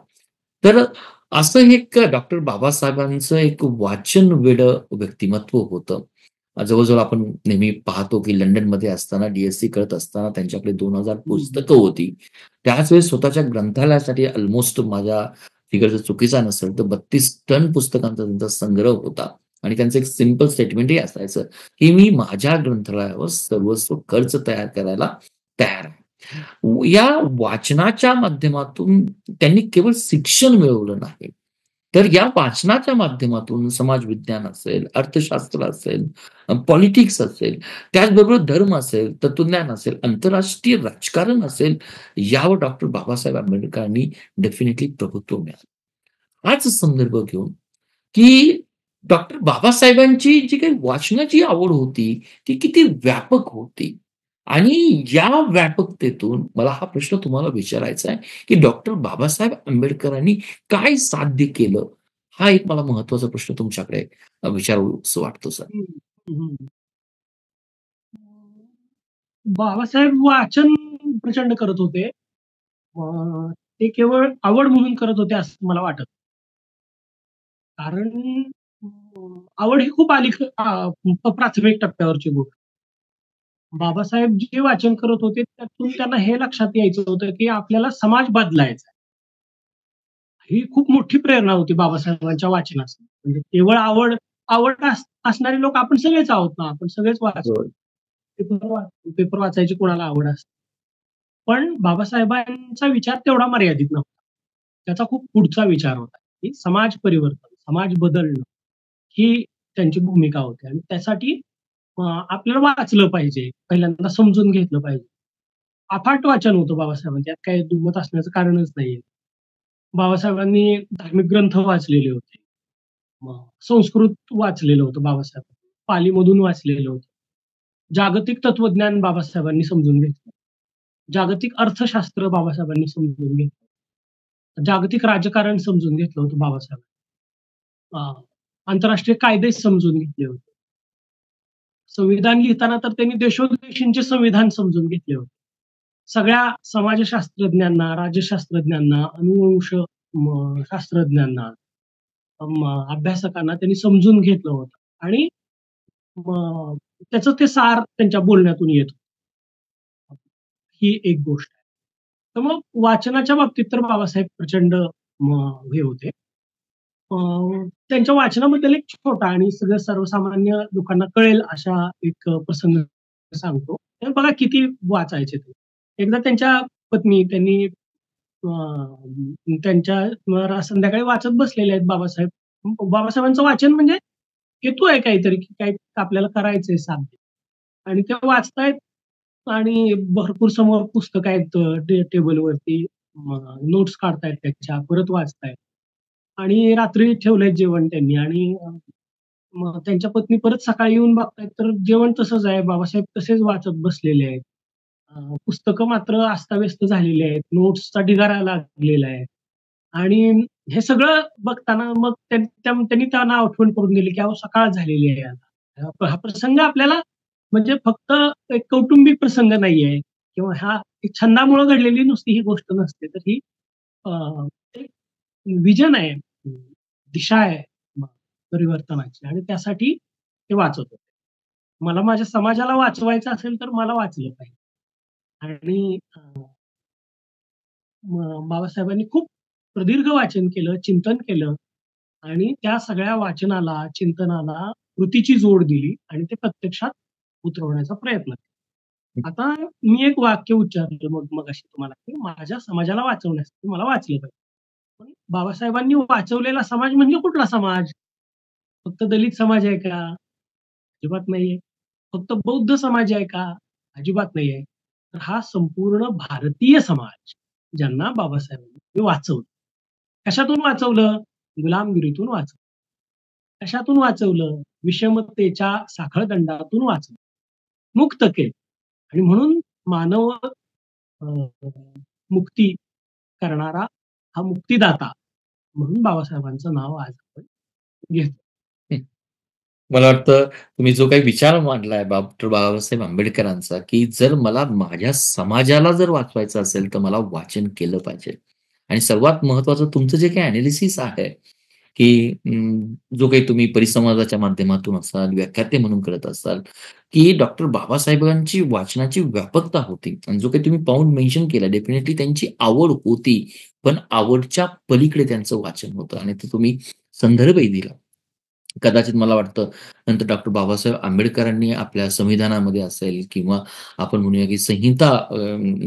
तर असं एक डॉक्टर बाबासाहेबांचं एक वाचन वेडं व्यक्तिमत्व होतं. जवळ-जवळ आपण नेहमी पाहतो, की लंडनमध्ये असताना डी-एस-सी करत असताना त्यांच्याकडे 2,000 हं, हं. पुस्तकं होती. त्याच वेळेस स्वतःच्या ग्रंथालयासाठी अल्मोस्ट माझा फिगर जर चुकीचा नसेल, तर 32 टन पुस्तकांचा त्यांचा संग्रह होता आणि त्यांचं एक सिंपल स्टेटमेंटही असायचं, की मी माझ्या ग्रंथालयावर सर्वस्व खर्च तयार करायला तयार आहे. या वाचनाच्या माध्यमातून त्यांनी केवळ शिक्षण मिळवलं नाही, तर या वाचनाच्या माध्यमातून समाज विज्ञान असेल, अर्थशास्त्र असेल, पॉलिटिक्स असेल, त्याचबरोबर धर्म असेल, तत्वज्ञान असेल, आंतरराष्ट्रीय राजकारण असेल, यावर डॉक्टर बाबासाहेब आंबेडकरांनी डेफिनेटली प्रभुत्व मिळालं. हाच संदर्भ घेऊन, की डॉक्टर बाबासाहेबांची जी काही वाचनाची आवड होती, ती किती व्यापक होती. आणि या व्यापकतेतून मला हा प्रश्न तुम्हाला विचारायचा आहे, की डॉक्टर बाबासाहेब आंबेडकरांनी काय साध्य केलं? हा एक मला महत्त्वाचा प्रश्न तुमच्याकडे विचारावासा वाटतो सर. हं, हं. बाबासाहेब वाचन प्रचंड करत होते. ते केवळ आवड म्हणून करत होते असं मला वाटत. कारण आवड ही खूप प्राथमिक टप्प्यावरची गोष्ट. बाबासाहेब जे वाचन करत होते त्यातून त्यांना हे लक्षात यायचं होतं, की आपल्याला समाज बदलायचा आहे. ही खूप मोठी प्रेरणा होती बाबासाहेबांच्या वाचनाची. म्हणजे केवळ आवड आवड असणारे लोक आपण सगळेच आहोत ना, आपण सगळेच वाचतो. होय. पेपर वाचायची कोणाला आवड असते. पण बाबासाहेबांचा विचार तेवढा मर्यादित नव्हता. त्याचा खूप पुढचा विचार होता, की समाज परिवर्तन, समाज बदलणं ही त्यांची भूमिका होती आणि त्यासाठी आपल्याला वाचलं पाहिजे. पहिल्यांदा समजून घेतलं पाहिजे. अफाट वाचन होतं बाबासाहेबांचं. त्यात काही दुमत असण्याचं कारणच नाहीये. बाबासाहेबांनी धार्मिक ग्रंथ वाचलेले होते. मग संस्कृत वाचलेलं होतं बाबासाहेबांनी. पालीमधून वाचलेलं होतं. जागतिक तत्वज्ञान बाबासाहेबांनी समजून घेतलं. जागतिक अर्थशास्त्र बाबासाहेबांनी समजून घेतलं. जागतिक राजकारण समजून घेतलं होतं बाबासाहेबांनी. आंतरराष्ट्रीय कायदे समजून घेतले होते. संविधान लिहिताना तर त्यांनी देशोदेशींचे संविधान समजून घेतले होते. सगळ्या समाजशास्त्रज्ञांना, राज्यशास्त्रज्ञांना, अनुवंश शास्त्रज्ञांना, अभ्यासकांना त्यांनी समजून घेतलं होतं आणि मग त्याचं ते सार त्यांच्या बोलण्यातून येत होतं. ही एक गोष्ट आहे. तर मग वाचनाच्या बाबतीत तर बाबासाहेब प्रचंड हे होते. त्यांच्या वाचनाबद्दल एक छोटा आणि सगळं सर्वसामान्य लोकांना कळेल अशा एक प्रसंग सांगतो. तर बघा किती वाचायचे ते. एकदा त्यांच्या पत्नी त्यांनी त्यांच्या संध्याकाळी वाचत बसलेले आहेत बाबासाहेब. बाबासाहेबांचं वाचन म्हणजे हेतू आहे काहीतरी, की काही आपल्याला करायचंय साध्य आणि ते वाचतायत आणि भरपूर समोर पुस्तकं आहेत टेबलवरती. नोट्स काढतायत त्याच्या, परत वाचतायत आणि रात्री ठेवलंय जेवण त्यांनी आणि मग त्यांच्या पत्नी परत सकाळी येऊन बघतायत, तर जेवण तसंच आहे. बाबासाहेब तसेच वाचत बसलेले आहेत. पुस्तकं मात्र अस्ताव्यस्त झालेली आहेत. नोट्सचा ढिगारा लागलेला आहे. आणि हे सगळं बघताना मग त्यांनी त्यांना आठवण करून दिली, की अहो सकाळ झालेली आहे आता. हा प्रसंग आपल्याला म्हणजे फक्त एक कौटुंबिक प्रसंग नाहीये किंवा हा एक छंदामुळे घडलेली नुसती ही गोष्ट नसते. तर ही अ, एक व्हिजन आहे, दिशा आहे परिवर्तनाची आणि त्यासाठी ते वाचत होते. मला माझ्या समाजाला वाचवायचं असेल, तर मला वाचलं पाहिजे. आणि बाबासाहेबांनी खूप प्रदीर्घ वाचन केलं, चिंतन केलं आणि त्या सगळ्या वाचनाला, चिंतनाला कृतीची जोड दिली आणि ते प्रत्यक्षात उतरवण्याचा प्रयत्न केला. आता मी एक वाक्य उच्चारलं मगाशी तुम्हाला, की माझ्या समाजाला वाचवण्यासाठी मला वाचलं पाहिजे. पण बाबासाहेबांनी वाचवलेला समाज म्हणजे कुठला समाज? फक्त दलित समाज आहे का? अजिबात नाहीये. फक्त बौद्ध समाज आहे का? अजिबात नाहीये. तर हा संपूर्ण भारतीय समाज ज्यांना बाबासाहेबांनी वाचवलं. कशातून वाचवलं? गुलामगिरीतून वाचवलं. कशातून वाचवलं? विषमतेच्या साखळदंडातून वाचवलं. मुक्त केलं आणि म्हणून मानव अ, मुक्ती करणारा हा मुक्तिदाता म्हणून बाबासाहेबांचं नाव आज आपण घेतो. हं. मला वाटतं तुम्ही जो काही विचार मांडलाय डॉक्टर बाबासाहेब आंबेडकरांचा, की जर मला माझ्या समाजाला जर वाचवायचं असेल, तर मला वाचन केलं पाहिजे. आणि सर्वात महत्त्वाचं तुमचं जे काही एनालिसिस आहे, की जो काही तुम्ही परिसंवादाच्या माध्यमातून असाल, व्याख्याते म्हणून करत असाल, की डॉक्टर बाबासाहेबांची वाचनाची व्यापकता होती आणि जो काही तुम्ही पॉइंट मेन्शन केला डेफिनेटली त्यांची आवड होती. पण आवडच्या पलीकडे त्यांचं वाचन होतं आणि ते तुम्ही संदर्भही दिला. कदाचित मला वाटतं नंतर डॉक्टर बाबासाहेब आंबेडकरांनी आपल्या संविधानामध्ये असेल किंवा आपण म्हणूया की संहिता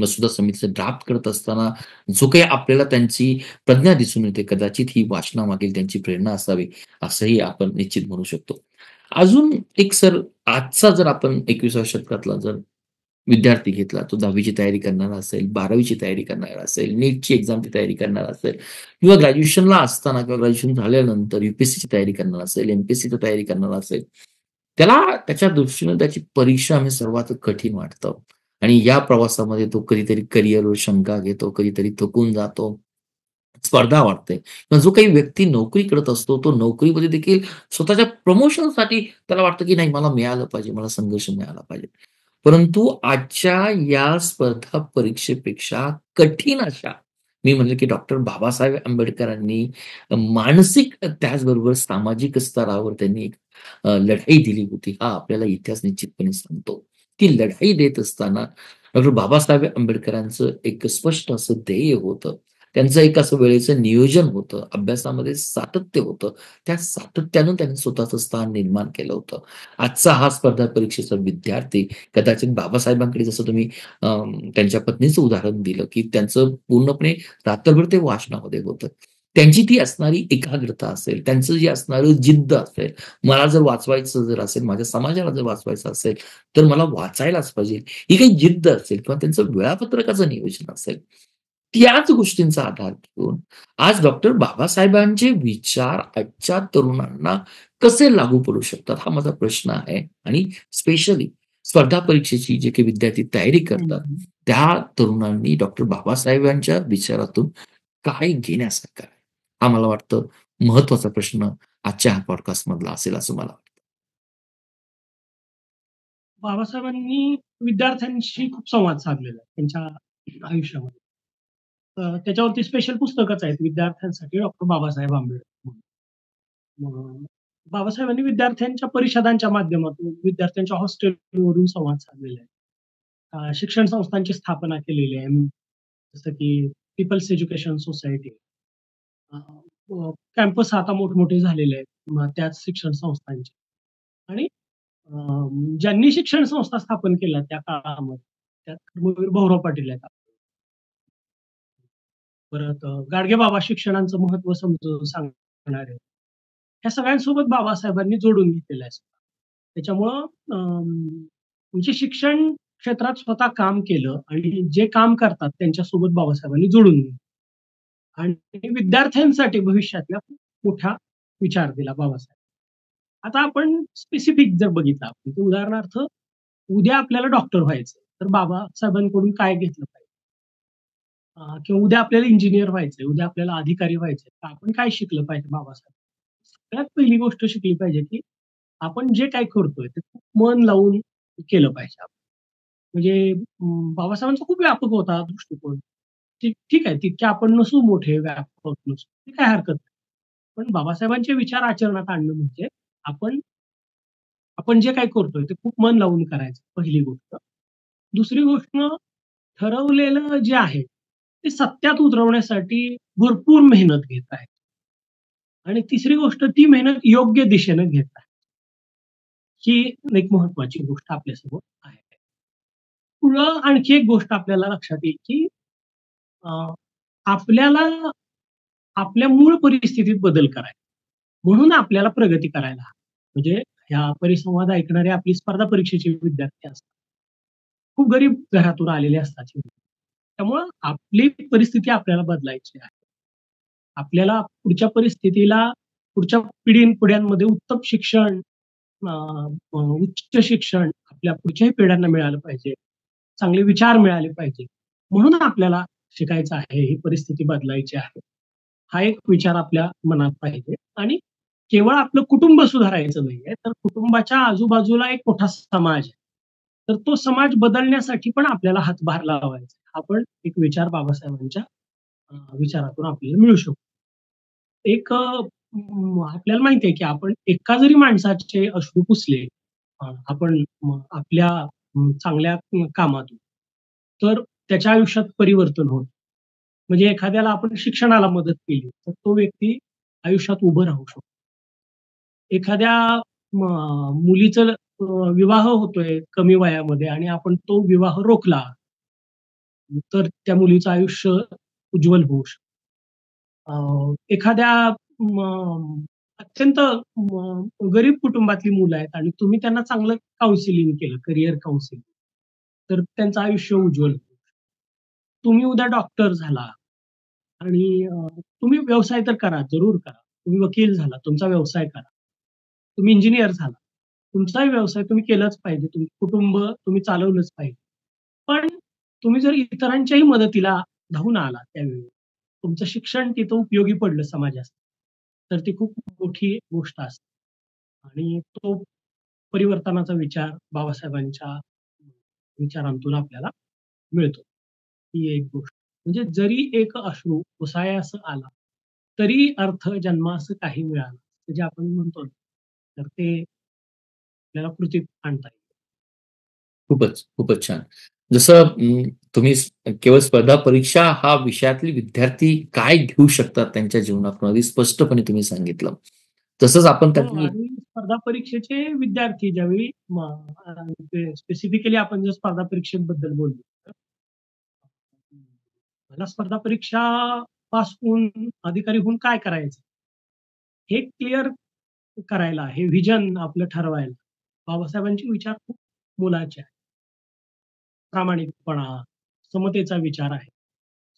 मसुदा समितीचा ड्राफ्ट करत असताना जो काही आपल्याला त्यांची प्रज्ञा दिसून येते, कदाचित ही वाचनामागील त्यांची प्रेरणा असावी, असंही आपण निश्चित म्हणू शकतो. अजून एक सर आजचा जर आपण 21व्या शतकातला जर विद्यार्थी घेतला, तो 10वी ची तयारी करणारा असेल, 12वी ची तयारी करणारा असेल, नीटची एक्झामची तयारी करणारा असेल किंवा ग्रॅज्युएशनला असताना किंवा ग्रॅज्युएशन झाल्यानंतर यू-पी-एस-सीची तयारी करणारा असेल, एम-पी-एस-सीची तयारी करणारा असेल, त्याला त्याच्या दृष्टीने त्याची परीक्षा म्हणजे सर्वात कठीण वाटतं आणि या प्रवासामध्ये तो कधीतरी करिअरवर शंका घेतो, कधीतरी थकून जातो. स्पर्धा वाटते. किंवा जो काही व्यक्ती नोकरी करत असतो, तो नोकरीमध्ये देखील स्वतःच्या प्रमोशनसाठी त्याला वाटतं, की नाही मला मिळालं पाहिजे, मला संघर्ष मिळाला पाहिजे. परंतु आजच्या या स्पर्धा परीक्षेपेक्षा कठीण अशा मी म्हणेल, की डॉक्टर बाबासाहेब आंबेडकरांनी मानसिक त्याचबरोबर सामाजिक स्तरावर त्यांनी एक लढाई दिली होती. हा आपल्याला इतिहास निश्चितपणे सांगतो. ती लढाई देत असताना डॉक्टर बाबासाहेब आंबेडकरांचं एक स्पष्ट असं ध्येय होतं. त्यांचं एक असं वेळेचं नियोजन होतं. अभ्यासामध्ये सातत्य होतं. त्या सातत्यानं त्यांनी स्वतःचं स्थान निर्माण केलं होतं. आजचा हा स्पर्धा परीक्षेचा विद्यार्थी कदाचित बाबासाहेबांकडे जसं तुम्ही त्यांच्या पत्नीचं उदाहरण दिलं, की त्यांचं पूर्णपणे रात्रभर ते वाचनामध्ये होतं. त्यांची ती असणारी एकाग्रता असेल, त्यांचं जे असणारं जिद्द असेल, मला जर वाचवायचं जर असेल, माझ्या समाजाला जर वाचवायचं असेल, तर मला वाचायलाच पाहिजे. ही काही जिद्द असेल किंवा त्यांचं वेळापत्रकाचं नियोजन असेल. त्याच गोष्टींचा आधार घेऊन आज डॉक्टर बाबासाहेबांचे विचार आजच्या तरुणांना कसे लागू पडू शकतात? हा माझा प्रश्न आहे आणि स्पेशली स्पर्धा परीक्षेची जे काही विद्यार्थी तयारी करतात, हं. त्या तरुणांनी डॉक्टर बाबासाहेबांच्या विचारातून काय घेण्यासारखं आहे? हा मला वाटतं महत्वाचा प्रश्न आजच्या ह्या पॉडकास्टमधला असेल असं मला वाटतं. बाबासाहेबांनी विद्यार्थ्यांशी खूप संवाद साधलेला आहे त्यांच्या आयुष्यामध्ये. त्याच्यावरती स्पेशल पुस्तकच आहेत विद्यार्थ्यांसाठी डॉक्टर बाबासाहेब आंबेडकर म्हणून. मग बाबासाहेबांनी विद्यार्थ्यांच्या परिषदांच्या माध्यमातून विद्यार्थ्यांच्या हॉस्टेलवरून संवाद साधलेला आहे. शिक्षण संस्थांची स्थापना केलेली आहे. जसं की पीपल्स एज्युकेशन सोसायटी. कॅम्पस आता मोठमोठे झालेले आहेत. मग त्याच शिक्षण संस्थांचे आणि ज्यांनी शिक्षण संस्था स्थापन केल्या त्या काळामध्ये, त्यात कर्मवीर भाऊराव पाटील आहेत. परत गाडगेबाबा शिक्षणाचं महत्त्व समजावून सांगणारे. ह्या सगळ्यांसोबत बाबासाहेबांनी जोडून घेतलेलं आहे. त्याच्यामुळं म्हणजे शिक्षण क्षेत्रात स्वतः काम केलं आणि जे काम करतात त्यांच्यासोबत बाबासाहेबांनी जोडून घेतलं आणि विद्यार्थ्यांसाठी भविष्यातल्या खूप मोठा विचार दिला बाबासाहेब. आता आपण स्पेसिफिक जर बघितलं आपण, तर उदाहरणार्थ उद्या आपल्याला डॉक्टर व्हायचंय, तर बाबासाहेबांकडून काय घेतलं पाहिजे? किंवा उद्या आपल्याला इंजिनिअर व्हायचंय, उद्या आपल्याला अधिकारी व्हायचंय, तर आपण काय शिकलं पाहिजे बाबासाहेब? सगळ्यात पहिली गोष्ट शिकली पाहिजे, की आपण जे काही करतोय ते खूप मन लावून केलं पाहिजे आपण. म्हणजे बाबासाहेबांचा खूप व्यापक होता दृष्टिकोन. ठीक ठीक आहे, तितके आपण नसू मोठे, व्यापक नसू, ती काही हरकत नाही. पण बाबासाहेबांचे विचार आचरणात आणणं म्हणजे आपण आपण जे काही करतोय ते खूप मन लावून करायचं, पहिली गोष्ट. दुसरी गोष्ट ठरवलेलं जे आहे, ते सत्यात उतरवण्यासाठी भरपूर मेहनत घेत आहे. आणि तिसरी गोष्ट ती मेहनत योग्य दिशेने घेत आहे. ही एक महत्त्वाची गोष्ट आपल्यासमोर आहे. पुढं आणखी एक गोष्ट आपल्याला लक्षात येईल, की अ, आपल्याला आपल्या मूळ परिस्थितीत बदल करायचा. म्हणून आपल्याला प्रगती करायला हवी. म्हणजे ह्या परिसंवाद ऐकणारे आपली स्पर्धा परीक्षेचे विद्यार्थी असतात. खूप गरीब घरातून आलेले असतात. त्यामुळं आपली परिस्थिती आपल्याला बदलायची आहे. आपल्याला पुढच्या परिस्थितीला पुढच्या पिढ्यांमध्ये उत्तम शिक्षण, अ, अ, उच्च शिक्षण आपल्या पुढच्याही पिढ्यांना मिळालं पाहिजे. चांगले विचार मिळाले पाहिजे. म्हणून आपल्याला शिकायचं आहे, ही परिस्थिती बदलायची आहे. हा एक विचार आपल्या मनात पाहिजे आणि केवळ आपलं कुटुंब सुधारायचं नाहीये, तर कुटुंबाच्या आजूबाजूला एक मोठा समाज आहे. तर तो समाज बदलण्यासाठी पण आपल्याला हातभार लावायचा आहे. हा पण एक विचार बाबासाहेबांच्या विचारातून आपल्याला मिळू शकतो. एक आपल्याला माहिती आहे, की आपण एका जरी माणसाचे अश्रू पुसले, आपण आपल्या चांगल्या कामातून, तर त्याच्या आयुष्यात परिवर्तन होतं. म्हणजे एखाद्याला आपण शिक्षणाला मदत केली, तर तो व्यक्ती आयुष्यात उभं राहू शकतो. एखाद्या मुलीचं विवाह होतोय कमी वयामध्ये आणि आपण तो विवाह रोखला, तर त्या मुलीचं आयुष्य उज्ज्वल होऊ शकतं. एखाद्या अत्यंत गरीब कुटुंबातली मुलं आहेत आणि तुम्ही त्यांना चांगलं काउन्सिलिंग केलं, करियर काउन्सिलिंग, तर त्यांचं आयुष्य उज्ज्वल होईल. तुम्ही उद्या डॉक्टर झाला आणि तुम्ही व्यवसाय तर करा, जरूर करा. तुम्ही वकील झाला, तुमचा व्यवसाय करा. तुम्ही इंजिनिअर झाला, तुमचाही व्यवसाय तुम्ही केलाच पाहिजे. तुमचं कुटुंब तुम्ही चालवलंच पाहिजे. पण तुम्ही जर इतरांच्याही मदतीला धावून आलात त्यावेळी, तुमचं शिक्षण तिथं उपयोगी पडलं समाजासाठी, तर ती खूप मोठी गोष्ट असते. आणि तो परिवर्तनाचा विचार बाबासाहेबांच्या विचारांतून आपल्याला मिळतो. ही एक गोष्ट. म्हणजे जरी एक अश्रू पुसायास आला, तरी अर्थ जन्मास काही मिळाला. ते जे आपण म्हणतो ना, तर ते आपल्याला कृतीत आणता येईल. खूपच, खूपच छान. जसं तुम्ही केवळ स्पर्धा परीक्षा हा विषयातले विद्यार्थी काय घेऊ शकतात त्यांच्या जीवनातून अगदी स्पष्टपणे तुम्ही सांगितलं. तसंच आपण हो त्यातली आणि स्पर्धा परीक्षेचे विद्यार्थी ज्यावेळी स्पेसिफिकली आपण जर स्पर्धा परीक्षेबद्दल बोललो, तर मला स्पर्धा परीक्षा पास होऊन, अधिकारी होऊन काय करायचं? हे क्लिअर करायला, हे व्हिजन आपलं ठरवायला, बाबासाहेबांचे विचार खूप मोलाचे आहेत. प्रामाणिकपणा, समतेचा विचार आहे,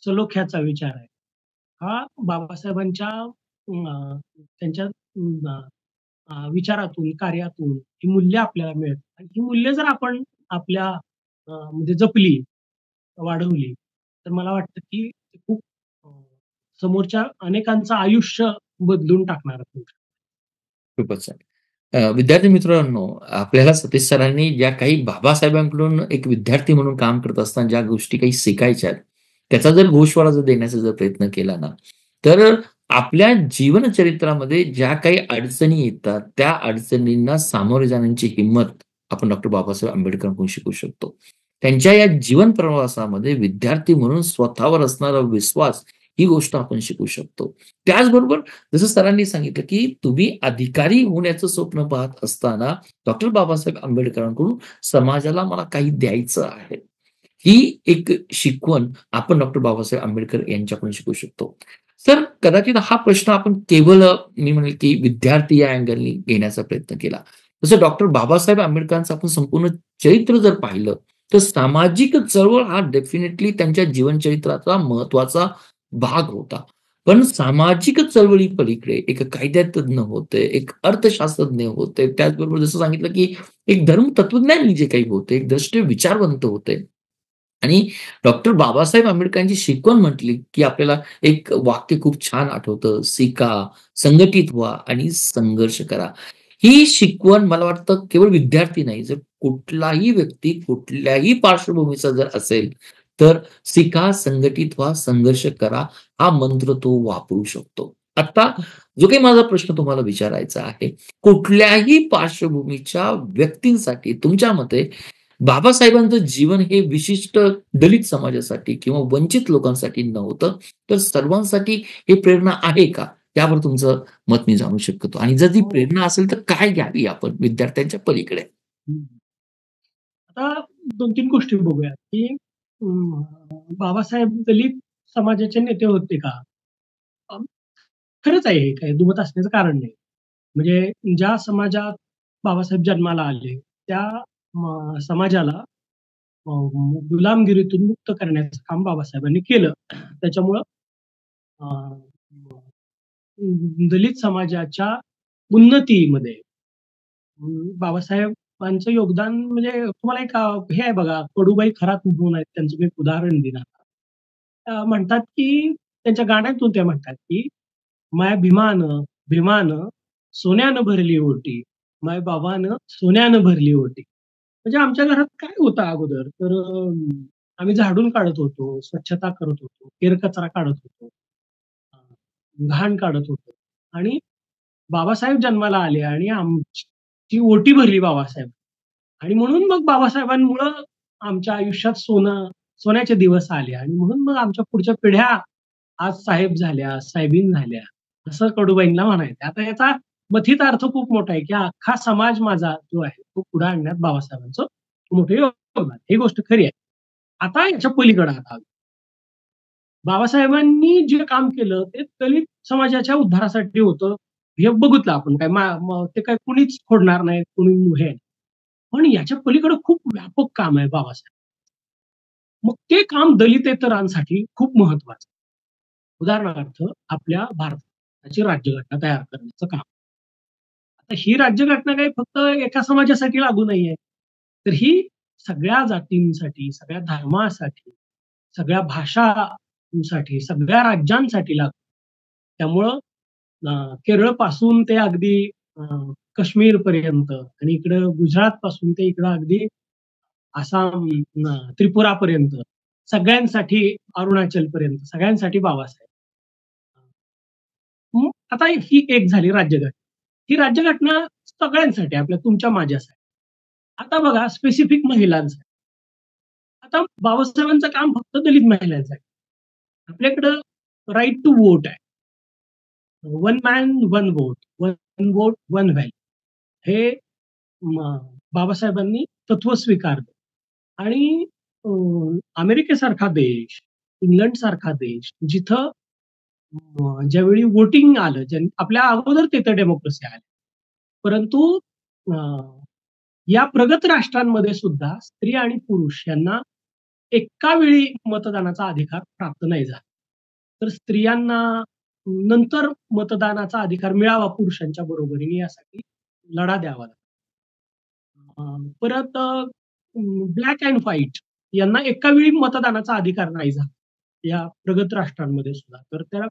सलोख्याचा विचार आहे. हा बाबासाहेबांच्या त्यांच्या विचारातून, कार्यातून ही मूल्य आपल्याला मिळतात. आणि ही मूल्य जर आपण आपल्या म्हणजे जपली, वाढवली, तर मला वाटतं की ते खूप अ, समोरच्या अनेकांचं आयुष्य बदलून टाकणार. खूपच छान. विद्यार्थी मित्रांनो, आपल्याला सतीश सरांनी ज्या काही बाबासाहेबांकडून एक विद्यार्थी म्हणून काम करत असताना ज्या गोष्टी काही शिकायच्या आहेत, त्याचा जर गोषवारा जर देण्याचा जर प्रयत्न केला ना, तर आपल्या जीवनचरित्रामध्ये ज्या काही अडचणी येतात, त्या अडचणींना सामोरे जाण्याची हिंमत आपण डॉ. बाबासाहेब आंबेडकरांकडून शिकू शकतो. त्यांच्या या जीवन प्रवासामध्ये विद्यार्थी म्हणून स्वतःवर असणारा विश्वास, ही गोष्ट आपण शिकू शकतो. त्याचबरोबर जसं सरांनी सांगितलं, की तुम्ही अधिकारी होण्याचं स्वप्न पाहत असताना डॉक्टर बाबासाहेब आंबेडकरांकडून समाजाला मला काही द्यायचं आहे. ही एक शिकवण आपण डॉक्टर बाबासाहेब आंबेडकर यांच्याकडून शिकू शकतो. तर कदाचित हा प्रश्न आपण केवळ मी म्हणेल, की विद्यार्थी या अँगलनी घेण्याचा प्रयत्न केला. जसं डॉक्टर बाबासाहेब आंबेडकरांचं आपण संपूर्ण चरित्र जर पाहिलं, तर सामाजिक चळवळ हा डेफिनेटली त्यांच्या जीवनचरित्राचा महत्त्वाचा भाग होता. पण सामाजिक चळवळीपलीकडे एक कायद्यातज्ञ होते, एक अर्थशास्त्रज्ञ होते. त्याचबरोबर जसं सांगितलं, की एक धर्मतत्वज्ञानी जे काही होते, एक द्रष्टे विचारवंत होते. आणि डॉक्टर बाबासाहेब आंबेडकरांची शिकवण म्हटली, की आपल्याला एक वाक्य खूप छान आठवतं, "शिका, संघटित व्हा आणि संघर्ष करा." ही शिकवण मला वाटतं केवळ विद्यार्थी नाही, जर कुठलाही व्यक्ती कुठल्याही पार्श्वभूमीचा जर असेल, तर शिका, संघटित व्हा, संघर्ष करा, हा मंत्र तो वापरू शकतो. आता जो काही माझा प्रश्न तुम्हाला विचारायचा आहे, कुठल्याही पार्श्वभूमीच्या व्यक्तींसाठी तुमच्या मते बाबासाहेबांचं जीवन हे विशिष्ट दलित समाजासाठी किंवा वंचित लोकांसाठी नव्हतं, तर सर्वांसाठी हे प्रेरणा आहे का? त्यावर तुमचं मत मी जाणू शकतो आणि जर ती हो. प्रेरणा असेल, तर काय घ्यावी आपण विद्यार्थ्यांच्या पलीकडे? हं. आता 2-3 गोष्टी बघूया, की बाबासाहेब दलित समाजाचे नेते होते का? अ, खरंच आहे हे काही दुमत असण्याचं कारण नाही. म्हणजे ज्या समाजात बाबासाहेब जन्माला आले, त्या समाजाला गुलामगिरीतून मुक्त करण्याचं काम बाबासाहेबांनी केलं. त्याच्यामुळं अ, दलित समाजाच्या उन्नतीमध्ये बाबासाहेबांचं योगदान म्हणजे तुम्हाला एक हे आहे बघा, कडूबाई खरात म्हणून आहेत, त्यांचं मी एक उदाहरण देणार. म्हणतात की त्यांच्या गाण्यातून ते म्हणतात की "माय भीमानं, भीमानं सोन्यानं भरली ओटी, माय बाबानं सोन्यानं भरली ओटी." म्हणजे आमच्या घरात काय होतं अगोदर तर आम्ही झाडून काढत होतो, स्वच्छता करत होतो, केरकचरा काढत होतो, घाण काढत होतो आणि बाबासाहेब जन्माला आले आणि आमची ओटी भरली बाबासाहेब. आणि म्हणून मग बाबासाहेबांमुळं आमच्या आयुष्यात सोन्याचे दिवस आले आणि म्हणून मग आमच्या पुढच्या पिढ्या आज साहेब झाल्या, साहेबीन झाल्या, असं कडूबाईंना म्हणायचं. आता याचा मथित अर्थ खूप मोठा आहे, की अख्खा समाज माझा जो आहे, तो पुढे आणण्यात बाबासाहेबांचं मोठं योगदान आहे. ही गोष्ट खरी आहे. आता याच्या पलीकडे आता बाबासाहेबांनी जे काम केलं ते दलित समाजाच्या उद्धारासाठी होतं. हे बघितलं आपण काय ते काय कुणीच खोडणार नाही, कुणी हे आहे. पण याच्या पलीकडे खूप व्यापक काम आहे बाबासाहेब. मग ते काम दलितेतरांसाठी खूप महत्वाचं. उदाहरणार्थ आपल्या भारताची राज्यघटना तयार करण्याचं काम. आता ही राज्यघटना काही फक्त एका समाजासाठी लागू नाहीये. तर ही सगळ्या जातींसाठी, सगळ्या धर्मासाठी, सगळ्या भाषांसाठी, सगळ्या राज्यांसाठी लागते. त्यामुळं केरळपासून ते अगदी अ, काश्मीरपर्यंत आणि इकडं गुजरातपासून ते इकडं अगदी आसाम, त्रिपुरापर्यंत सगळ्यांसाठी अरुणाचलपर्यंत सगळ्यांसाठी बाबासाहेब. मग आता ही एक झाली राज्यघटना. ही राज्यघटना सगळ्यांसाठी आपल्या तुमच्या माझ्यासाठी. आता बघा स्पेसिफिक महिलांसाठी. आता बाबासाहेबांचं काम फक्त दलित महिलांसाठी. आपल्याकडं राईट टू वोट आहे. One man, one vote. One vote, one value. हे बाबासाहेबांनी तत्व स्वीकारलं. आणि अमेरिकेसारखा देश, इंग्लंडसारखा देश जिथं ज्यावेळी वोटिंग आलं, आपल्या अगोदर तिथं डेमोक्रेसी आली. परंतु अ, या प्रगत राष्ट्रांमध्ये सुद्धा स्त्री आणि पुरुष यांना एका वेळी मतदानाचा अधिकार प्राप्त नाही झाला. तर स्त्रियांना नंतर मतदानाचा अधिकार मिळावा पुरुषांच्या बरोबरीने यासाठी लढा द्यावा लागला. परत ब्लॅक अँड व्हाईट यांना एका वेळी मतदानाचा अधिकार नाही झाला या प्रगत राष्ट्रांमध्ये सुद्धा. तर त्या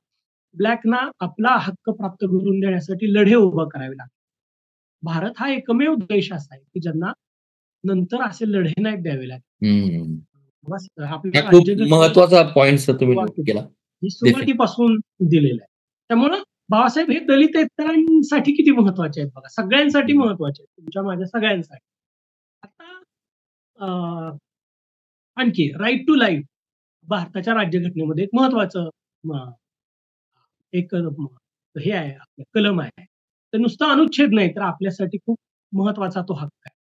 ब्लॅकना आपला हक्क प्राप्त करून देण्यासाठी लढे उभा करावे लागले. भारत हा एकमेव देश असा आहे की ज्यांना नंतर असे लढे नाही द्यावे लागले. हं. बस हा आपल्या खूप राज्यघटनेत महत्वाचा पॉइंट सर तुम्ही नोट सुरुवाती- केला. ही डेफिनेटली. सुरुवातीपासून दिलेलं आहे. त्यामुळं बाबासाहेब हे दलितेतरांसाठी किती महत्वाचे आहेत बघा. सगळ्यांसाठी महत्वाचे आहेत. तुमच्या माझ्या सगळ्यांसाठी. आता अ, आणखी राईट टू लाईफ भारताच्या राज्यघटनेमध्ये एक महत्वाचं एक हे आहे आपलं कलम आहे. तर नुसता अनुच्छेद नाही तर आपल्यासाठी खूप महत्वाचा तो हक्क आहे.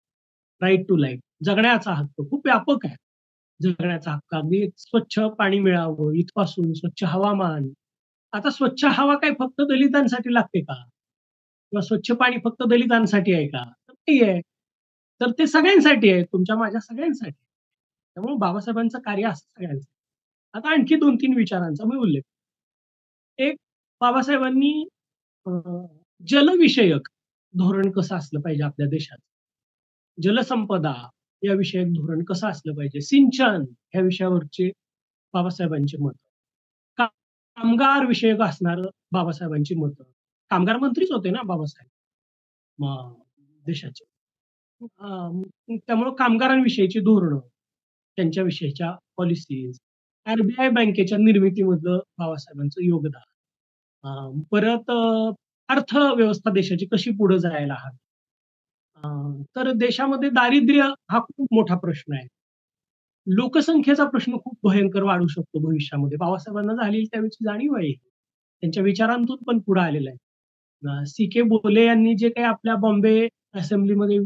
राईट टू लाईफ जगण्याचा हक्क खूप व्यापक आहे. जगण्याचा हक्क अगदी स्वच्छ पाणी मिळावं इथपासून स्वच्छ हवामान. आता स्वच्छ हवा काय फक्त दलितांसाठी लागते का? किंवा स्वच्छ पाणी फक्त दलितांसाठी आहे का? तर नाही आहे. तर ते सगळ्यांसाठी आहे. तुमच्या माझ्या सगळ्यांसाठी. त्यामुळे बाबासाहेबांचं कार्य असं सगळ्यांचं. आता आणखी 2-3 विचारांचा मी उल्लेख. एक बाबासाहेबांनी अ, जलविषयक धोरण कसं असलं पाहिजे आपल्या देशात. जलसंपदा या विषयक धोरण कसं असलं पाहिजे. सिंचन या विषयावरचे बाबासाहेबांची मत. कामगार विषयक असणारं बाबासाहेबांची मतं. कामगार मंत्रीच होते ना बाबासाहेब देशाचे. त्यामुळं कामगारांविषयीची धोरणं, त्यांच्याविषयीच्या पॉलिसीज, आरबीआय बँकेच्या निर्मितीमधलं बाबासाहेबांचं योगदान. परत अर्थव्यवस्था देशाची कशी पुढे जायला हवी. तर देशामध्ये दारिद्र्य हा खूप मोठा प्रश्न आहे. लोकसंख्येचा प्रश्न खूप भयंकर वाढू शकतो भविष्यामध्ये. बाबासाहेबांना झालेली त्यावेळची जाणीव आहे. त्यांच्या विचारांतून पण पुढे आलेलं आहे. सी के बोले यांनी जे काही आपल्या बॉम्बे असेंब्लीमध्ये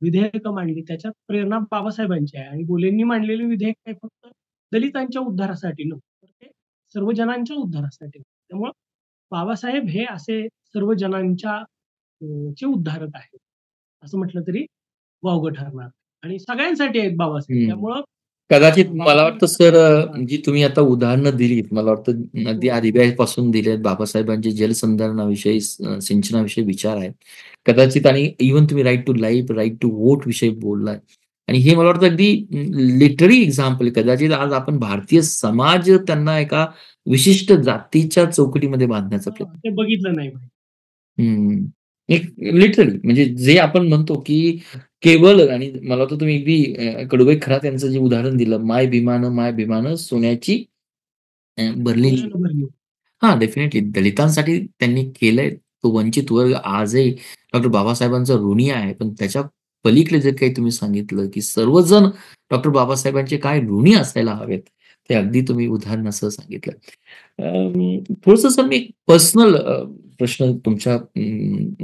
विधेयकं मांडली त्याच्यात प्रेरणा बाबासाहेबांची आहे आणि बोलेंनी मांडलेले विधेयक काही फक्त दलितांच्या उद्धारासाठी नव्हतं, तर ते सर्व जनांच्या उद्धारासाठी. त्यामुळं बाबासाहेब हे असे सर्व जनांच्या चे उद्धारक आहेत. असं म्हटलं तरी वावगं ठरणार. आणि सगळ्यांसाठी आहेत बाबासाहेब. त्यामुळं कदाचित मला वाटतं सर बाबासाहेब जी तुम्ही आता उदाहरणं दिलीत, मला वाटतं अगदी आदिबाईपासून दिलेत बाबासाहेबांचे जलसंधारणाविषयी, सिंचनाविषयी विचार आहेत. कदाचित आणि इव्हन तुम्ही right to life, right to vote विषयी बोललात आणि हे मला वाटतं अगदी लिटररी एक्झाम्पल कदाचित आज आपण भारतीय समाज त्यांना एका विशिष्ट जातीच्या चौकटीमध्ये बांधण्याचा प्रयत्न. ते बघितलं नाही पाहिजे. एक लिटरली म्हणजे जे आपण म्हणतो की केवळ आणि मला वाटतं तुम्ही अगदी कडुबाई खरात यांचं जे उदाहरण दिलं, माय भीमानं सोन्याची भरलेली. सोन्यानं भरली. हां, डेफिनिटली दलितांसाठी त्यांनी केलंय. तो वंचित वर्ग आजही डॉक्टर बाबासाहेबांचा ऋणी आहे. पण त्याच्या पलीकडे जे काही तुम्ही सांगितलं, की सर्वजण डॉक्टर बाबासाहेबांचे काय ऋणी असायला हवेत. ते अगदी तुम्ही उदाहरणासह सांगितलं. थोडंसं सर मी एक पर्सनल प्रश्न तुमच्या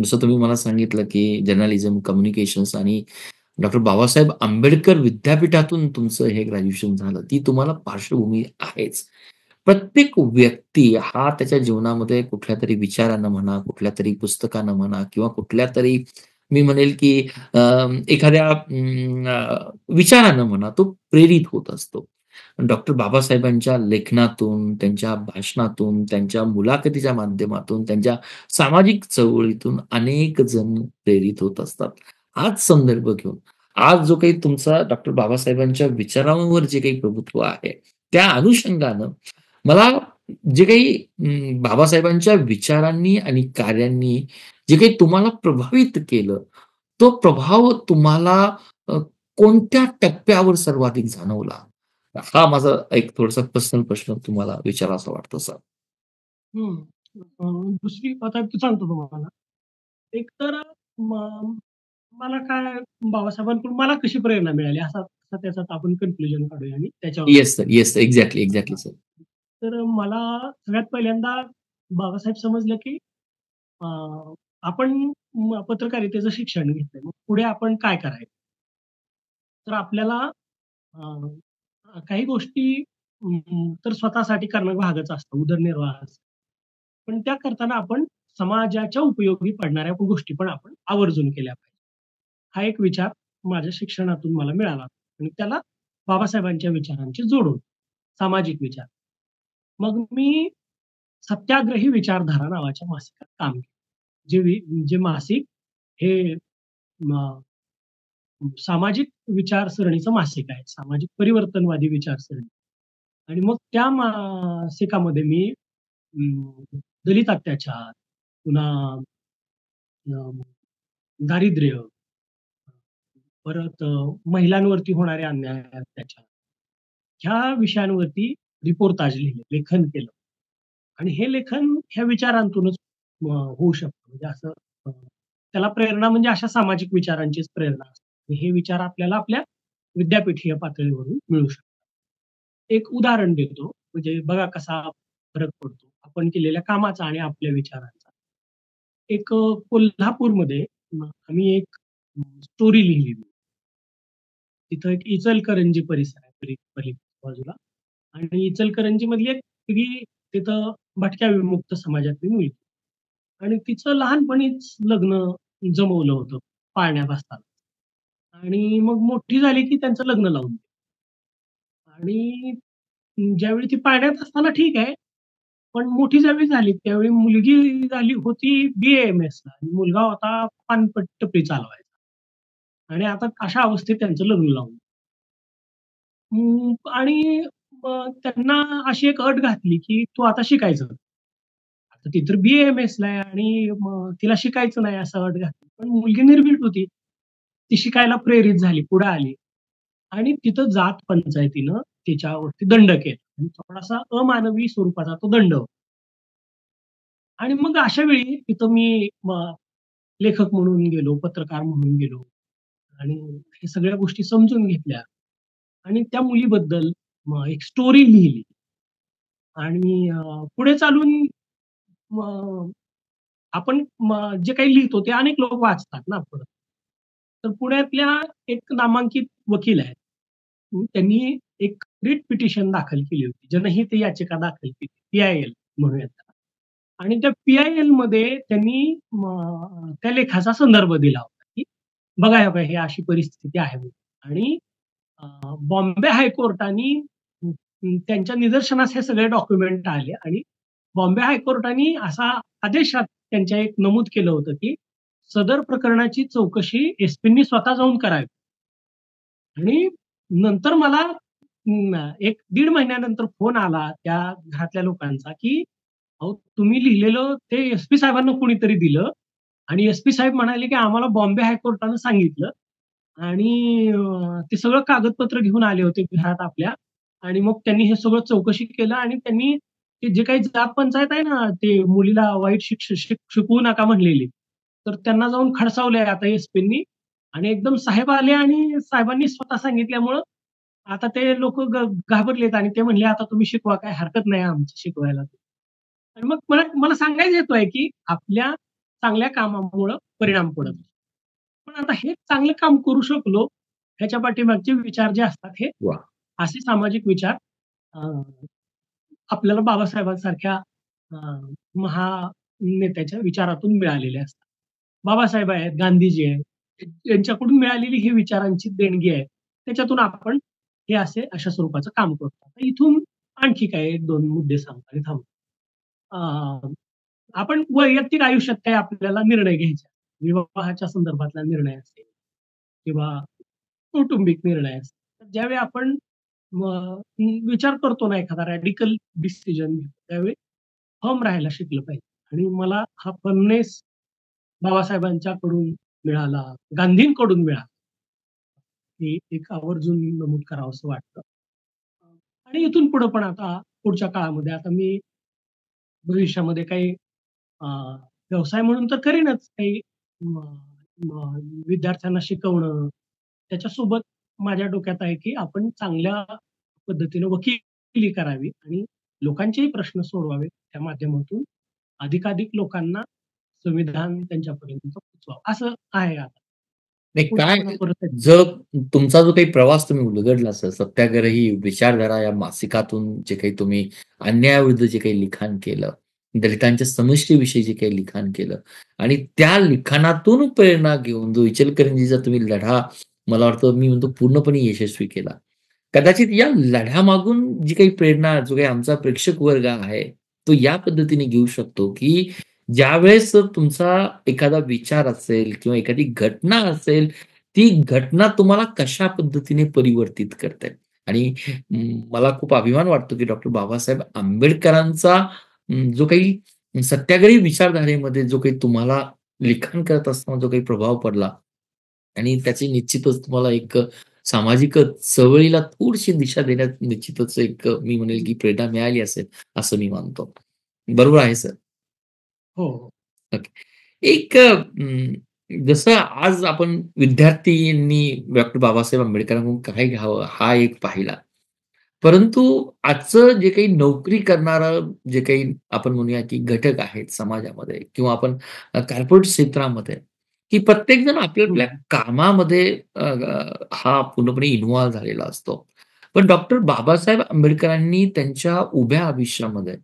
जसं तुम्ही मला सांगितलं, की जर्नलिझम, कम्युनिकेशन्स आणि डॉक्टर बाबासाहेब आंबेडकर विद्यापीठातून तुमचं हे ग्रॅज्युएशन झालं. ती तुम्हाला पार्श्वभूमी आहेच. प्रत्येक व्यक्ती हा त्याच्या जीवनामध्ये कुठल्यातरी विचारानं म्हणा, कुठल्यातरी पुस्तकानं म्हणा किंवा कुठल्यातरी मी म्हणेल, की एखाद्या विचारानं म्हणा, तो प्रेरित होत असतो. डॉक्टर बाबासाहेबांच्या लेखनातून, त्यांच्या भाषणातून, त्यांच्या मुलाखतीच्या माध्यमातून, त्यांच्या सामाजिक चळवळीतून अनेक जण प्रेरित होत असतात. हाच संदर्भ घेऊन आज जो काही तुमचा डॉक्टर बाबासाहेबांच्या विचारांवर जे काही प्रभुत्व आहे, त्या अनुषंगानं मला जे काही बाबासाहेबांच्या विचारांनी आणि कार्यांनी जे काही तुम्हाला प्रभावित केलं, तो प्रभाव तुम्हाला अ, कोणत्या टप्प्यावर सर्वाधिक जाणवला? हा माझा एक थोडासा पर्सनल प्रश्न तुम्हाला विचारावासा वाटतो सर. हं. दुसरी आता सांगतो तुम्हाला. एक तर मला काय बाबासाहेबांकडून मला कशी प्रेरणा मिळाली असा असा त्याच्यात आपण कन्क्लुजन काढूया आणि त्याच्यावर yes sir. Yes. Exactly, exactly हां. सर. तर मला सगळ्यात पहिल्यांदा बाबासाहेब समजलं, की अ, आपण पत्रकारितेचं शिक्षण घेतलंय. मग पुढे आपण काय करायचं? तर आपल्याला काही गोष्टी तर स्वतःसाठी करणं भागच असतं, उदरनिर्वाहासाठी. पण त्या करताना आपण समाजाच्या उपयोगी पडणाऱ्या गोष्टी पण आपण आवर्जून केल्या पाहिजे. हा एक विचार माझ्या शिक्षणातून मला मिळाला आणि त्याला बाबासाहेबांच्या विचारांची जोड होती, सामाजिक विचार. मग मी सत्याग्रही विचारधारा नावाच्या मासिकात काम केलं. जे मासिक हे सामाजिक विचारसरणीचं मासिक आहे. सामाजिक परिवर्तनवादी विचारसरणी आणि मग त्या मासिकामध्ये मी दलित अत्याचार, पुन्हा अ, दारिद्र्य, परत महिलांवरती होणारे अन्याय, अत्याचार ह्या विषयांवरती रिपोर्ताज लिहिले, लेखन केलं आणि हे लेखन ह्या विचारांतूनच होऊ शकतं. म्हणजे असं त्याला प्रेरणा म्हणजे अशा सामाजिक विचारांचीच प्रेरणा असते. आणि हे विचार आपल्याला आपल्या विद्यापीठीय पातळीवरून मिळू शकतात. एक उदाहरण देतो, म्हणजे बघा कसा फरक पडतो. आपण केलेल्या कामाचा आणि आपल्या विचारांचा. एक कोल्हापूरमध्ये आम्ही एक स्टोरी लिहिली. तिथं एक इचलकरंजी परिसर आहे पलीकडच्या बाजूला आणि इचलकरंजीमधली एक मुलगी तिथं भटक्या विमुक्त समाजातली मुलगी आणि तिचं लहानपणीच लग्न जमवलं होतं पाळण्यात असताना आणि मग मोठी झाली की त्यांचं लग्न लावून दिलं. आणि ज्यावेळी ती पाळण्यात असताना ठीक आहे. पण मोठी ज्यावेळी झाली, त्यावेळी मुलगी झाली होती BAMSला आणि मुलगा होता पानपट्टी टपरी चालवायचा. आणि आता अशा अवस्थेत त्यांचं लग्न लावून. आणि त्यांना अशी एक अट घातली, की "तू आता शिकायचं." आता ती तर BAMSला आहे आणि मग तिला शिकायचं नाही असं अट घातली. पण मुलगी निर्भीड होती. ती शिकायला प्रेरित झाली, पुढे आली आणि तिथं जात पंचायतीनं तिच्यावरती दंड केला आणि थोडासा अमानवी स्वरूपाचा तो दंड होता. आणि मग अशा वेळी तिथं मी लेखक म्हणून गेलो, पत्रकार म्हणून गेलो आणि हे सगळ्या गोष्टी समजून घेतल्या आणि त्या मुलीबद्दल एक स्टोरी लिहिली आणि पुढे चालून आपण जे काही लिहितो ते अनेक लोक वाचतात ना पुढं. तर पुण्यातल्या एक नामांकित वकील आहेत. त्यांनी एक रिट पिटिशन दाखल केली होती. जनहित याचिका दाखल केली. PIL म्हणूयात त्याला. आणि त्या PILमध्ये त्यांनी त्या लेखाचा संदर्भ दिला होता, की बघा हे बघा, ही अशी परिस्थिती आहे म्हणून. आणि बॉम्बे हायकोर्टानी त्यांच्या निदर्शनास हे सगळे डॉक्युमेंट आले आणि बॉम्बे हायकोर्टाने असा आदेशात त्यांच्या एक नमूद केलं होतं, की सदर प्रकरणाची चौकशी एस-पींनी स्वतः जाऊन करावी. आणि नंतर मला 1-1.5 महिन्यानंतर फोन आला त्या घरातल्या लोकांचा, की अहो तुम्ही लिहिलेलं ते एस-पी साहेबांना कोणीतरी दिलं आणि एस-पी साहेब म्हणाले, की आम्हाला बॉम्बे हायकोर्टानं सांगितलं आणि ते सगळं कागदपत्र घेऊन आले होते घरात आपल्या आणि मग त्यांनी हे सगळं चौकशी केलं आणि त्यांनी ते जे काही जात पंचायत आहे ना, ते मुलीला वाईट शिकवू नका म्हणलेली. तर त्यांना जाऊन खडसावलंय आता एस-पींनी आणि एकदम साहेब आले आणि साहेबांनी स्वतः सांगितल्यामुळं आता ते लोकं घाबरलेत आणि ते म्हणले, "आता तुम्ही शिकवा, काही हरकत नाही आमची शिकवायला." आणि मग मला मला सांगायचं हेतू की आपल्या चांगल्या कामामुळं परिणाम पडत असतो. पण आता हे चांगलं काम करू शकलो, ह्याच्या पाठीमागचे विचार जे असतात हे वाह! असे सामाजिक विचार अ, आपल्याला बाबासाहेबांसारख्या अ, महानेत्याच्या विचारातून मिळालेले असतात. बाबासाहेब आहेत, गांधीजी आहेत, यांच्याकडून मिळालेली ही विचारांची देणगी आहे. त्याच्यातून आपण हे अशा स्वरूपाचं काम करतो. आता इथून आणखी काय 1-2 मुद्दे सांगतो आणि थांबतो. अ, आपण वैयक्तिक आयुष्यात काही आपल्याला निर्णय घ्यायचे. विवाहाच्या संदर्भातला निर्णय असेल किंवा कौटुंबिक निर्णय असेल. तर ज्यावेळी आपण विचार करतो ना एखादा रॅडिकल डिसिजन त्यावेळी फर्म राहायला शिकलं पाहिजे आणि मला हा फर्मनेस बाबासाहेबांच्याकडून मिळाला, गांधींकडून मिळाला. हे एक आवर्जून नमूद करावंसं वाटतं. आणि इथून पुढे पण आता पुढच्या काळामध्ये आता मी भविष्यामध्ये काही अ, व्यवसाय म्हणून तर करीनच काही म म विद्यार्थ्यांना शिकवणं. त्याच्यासोबत माझ्या डोक्यात आहे, की आपण चांगल्या पद्धतीने वकिली करावी आणि लोकांचेही प्रश्न सोडवावेत. त्या माध्यमातून अधिकाधिक लोकांना संविधान त्यांच्यापर्यंत पोहोचवावं. असं आहे आता. नाही पुढच्या काय वेळेला परत जर तुमचा जो काही प्रवास तुम्ही उलगडला असेल, सत्याग्रह ही विचारधारा या मासिकातून जे काही तुम्ही अन्यायाविरुद्ध जे काही लिखाण केलं, दलितांच्या समस्येविषयी जे काही लिखाण केलं आणि त्या लिखाणातून प्रेरणा घेऊन जो इचलकरंजीचा तुम्ही लढा मला वाटतं मी म्हणतो पूर्णपणे यशस्वी केला. कदाचित या लढ्यामागून जी काही प्रेरणा जो काही आमचा प्रेक्षक वर्ग आहे, तो या पद्धतीने घेऊ शकतो, की ज्यावेळेस तुमचा एखादा विचार असेल किंवा एखादी घटना असेल, ती घटना तुम्हाला कशा पद्धतीने परिवर्तित करते आणि मला खूप अभिमान वाटतो, की डॉक्टर बाबासाहेब आंबेडकरांचा जो काही सत्याग्रही विचारधारेमध्ये जो काही तुम्हाला लिखाण करत असताना जो काही प्रभाव पडला आणि त्याची निश्चितच तुम्हाला एक सामाजिक चळवळीला थोडीशी दिशा देण्यात निश्चितच एक मी म्हणेल, की प्रेरणा मिळाली असेल, असं मी मानतो. बरोबर आहे सर? हो, हो. ओके. एक जसं आज आपण विद्यार्थ्यांनी डॉक्टर बाबासाहेब आंबेडकरांकडून काय घ्यावं हा एक पाहिला. परंतु आजचं जे काही नोकरी करणारं जे काही आपण म्हणूया की घटक आहेत समाजामध्ये किंवा आपण कॉर्पोरेट क्षेत्रामध्ये, की प्रत्येकजण आपल्या हं, आपल्या कामामध्ये हा पूर्णपणे इन्व्हॉल्व झालेला असतो. पण डॉक्टर बाबासाहेब आंबेडकरांनी त्यांच्या उभ्या आयुष्यामध्ये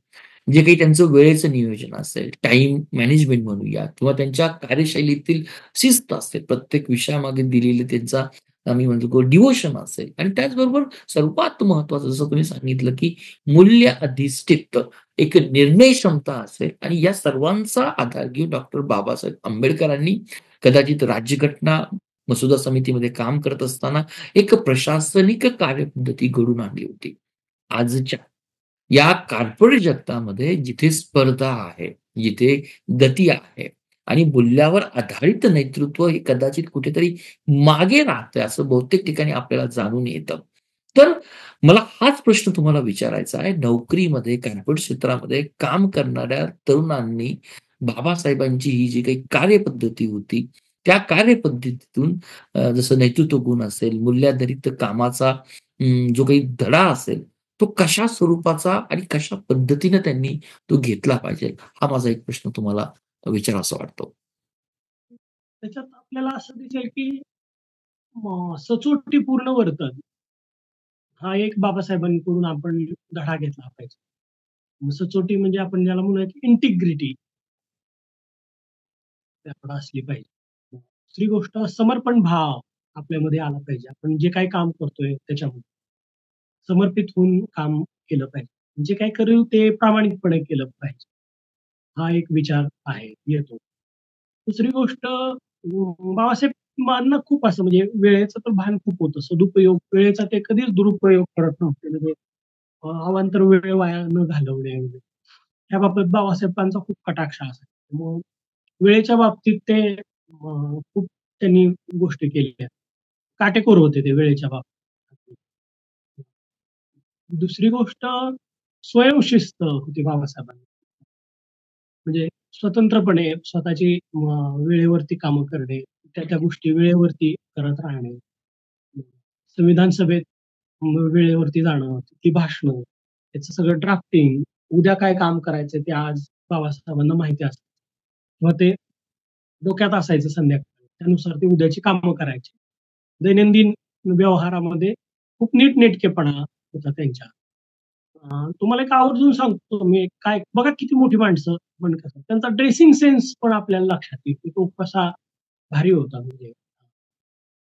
जे काही त्यांचं वेळेचं नियोजन असेल, टाईम मॅनेजमेंट म्हणूया किंवा त्यांच्या कार्यशैलीतील शिस्त असेल, प्रत्येक विषयामागे दिलेली त्यांचा आम्ही म्हणतो डिव्होशन असेल आणि त्याचबरोबर सर्वात महत्त्वाचं जसं तुम्ही सांगितलं, की मूल्य अधिष्ठित एक निर्णय क्षमता असेल आणि या सर्वांचा आधार घेऊन डॉक्टर बाबासाहेब आंबेडकरांनी कदाचित राज्यघटना मसुदा समितीमध्ये काम करत असताना एक प्रशासनिक कार्यपद्धती घडवून आणली होती. आजच्या या कॉर्पोरेट जगतामध्ये जिथे स्पर्धा आहे, जिथे गती आहे आणि मूल्यावर आधारित नेतृत्व हे कदाचित कुठेतरी मागे राहतंय असं बहुतेक ठिकाणी आपल्याला जाणून येतं. तर मला हाच प्रश्न तुम्हाला विचारायचा आहे. नोकरीमध्ये, कॉर्पोरेट क्षेत्रामध्ये काम करणाऱ्या तरुणांनी बाबासाहेबांची ही जी काही कार्यपद्धती होती, त्या कार्यपद्धतीतून जसं नेतृत्व गुण असेल, मूल्याधारित कामाचा जो काही धडा असेल, तो कशा स्वरूपाचा आणि कशा पद्धतीने त्यांनी तो घेतला पाहिजे? हा माझा एक प्रश्न तुम्हाला विचारावासा वाटतो. त्याच्यात आपल्याला असं दिसेल की सचोटीपूर्ण वर्तन हा एक बाबासाहेबांकडून आपण धडा घेतला पाहिजे. मग सचोटी म्हणजे आपण ज्याला म्हणूया की इंटिग्रिटी त्याकडे असली पाहिजे. दुसरी गोष्ट समर्पण भाव आपल्यामध्ये आला पाहिजे. आपण जे काही काम करतोय त्याच्यामध्ये समर्पित होऊन काम केलं पाहिजे. जे काही करू ते प्रामाणिकपणे केलं पाहिजे. हा एक विचार आहे, येतो. दुसरी गोष्ट बाबासाहेबांना खूप असं म्हणजे वेळेचं तर भान खूप होतं. सदुपयोग वेळेचा ते कधीच दुरुपयोग करत नव्हते. म्हणजे अवांतर वेळ वाया न घालवणे वगैरे. याबाबत बाबासाहेबांचा खूप कटाक्ष असायचा. मग वेळेच्या बाबतीत ते खूप त्यांनी गोष्टी केलेल्या. काटेकोर होते ते वेळेच्या बाबतीत. दुसरी गोष्ट स्वयंशिस्त होती बाबासाहेबांना. म्हणजे स्वतंत्रपणे स्वतःची वेळेवरती कामं करणे, त्या गोष्टी वेळेवरती करत राहणे. संविधान सभेत वेळेवरती जाणं, ती भाषणं, त्याचं सगळं ड्राफ्टिंग, उद्या काय काम करायचं ते आज बाबासाहेबांना माहिती असतं. किंवा ते डोक्यात असायचं संध्याकाळी. त्यानुसार ते उद्याची कामं करायची. दैनंदिन व्यवहारामध्ये खूप नीटनेटकेपणा होता त्यांच्या. तुम्हाला एक आवर्जून सांगतो मी काय बघा किती मोठी माणसं पण कसं त्यांचा ड्रेसिंग सेन्स पण आपल्याला लक्षात येईल, की तो कसा भारी होता म्हणजे.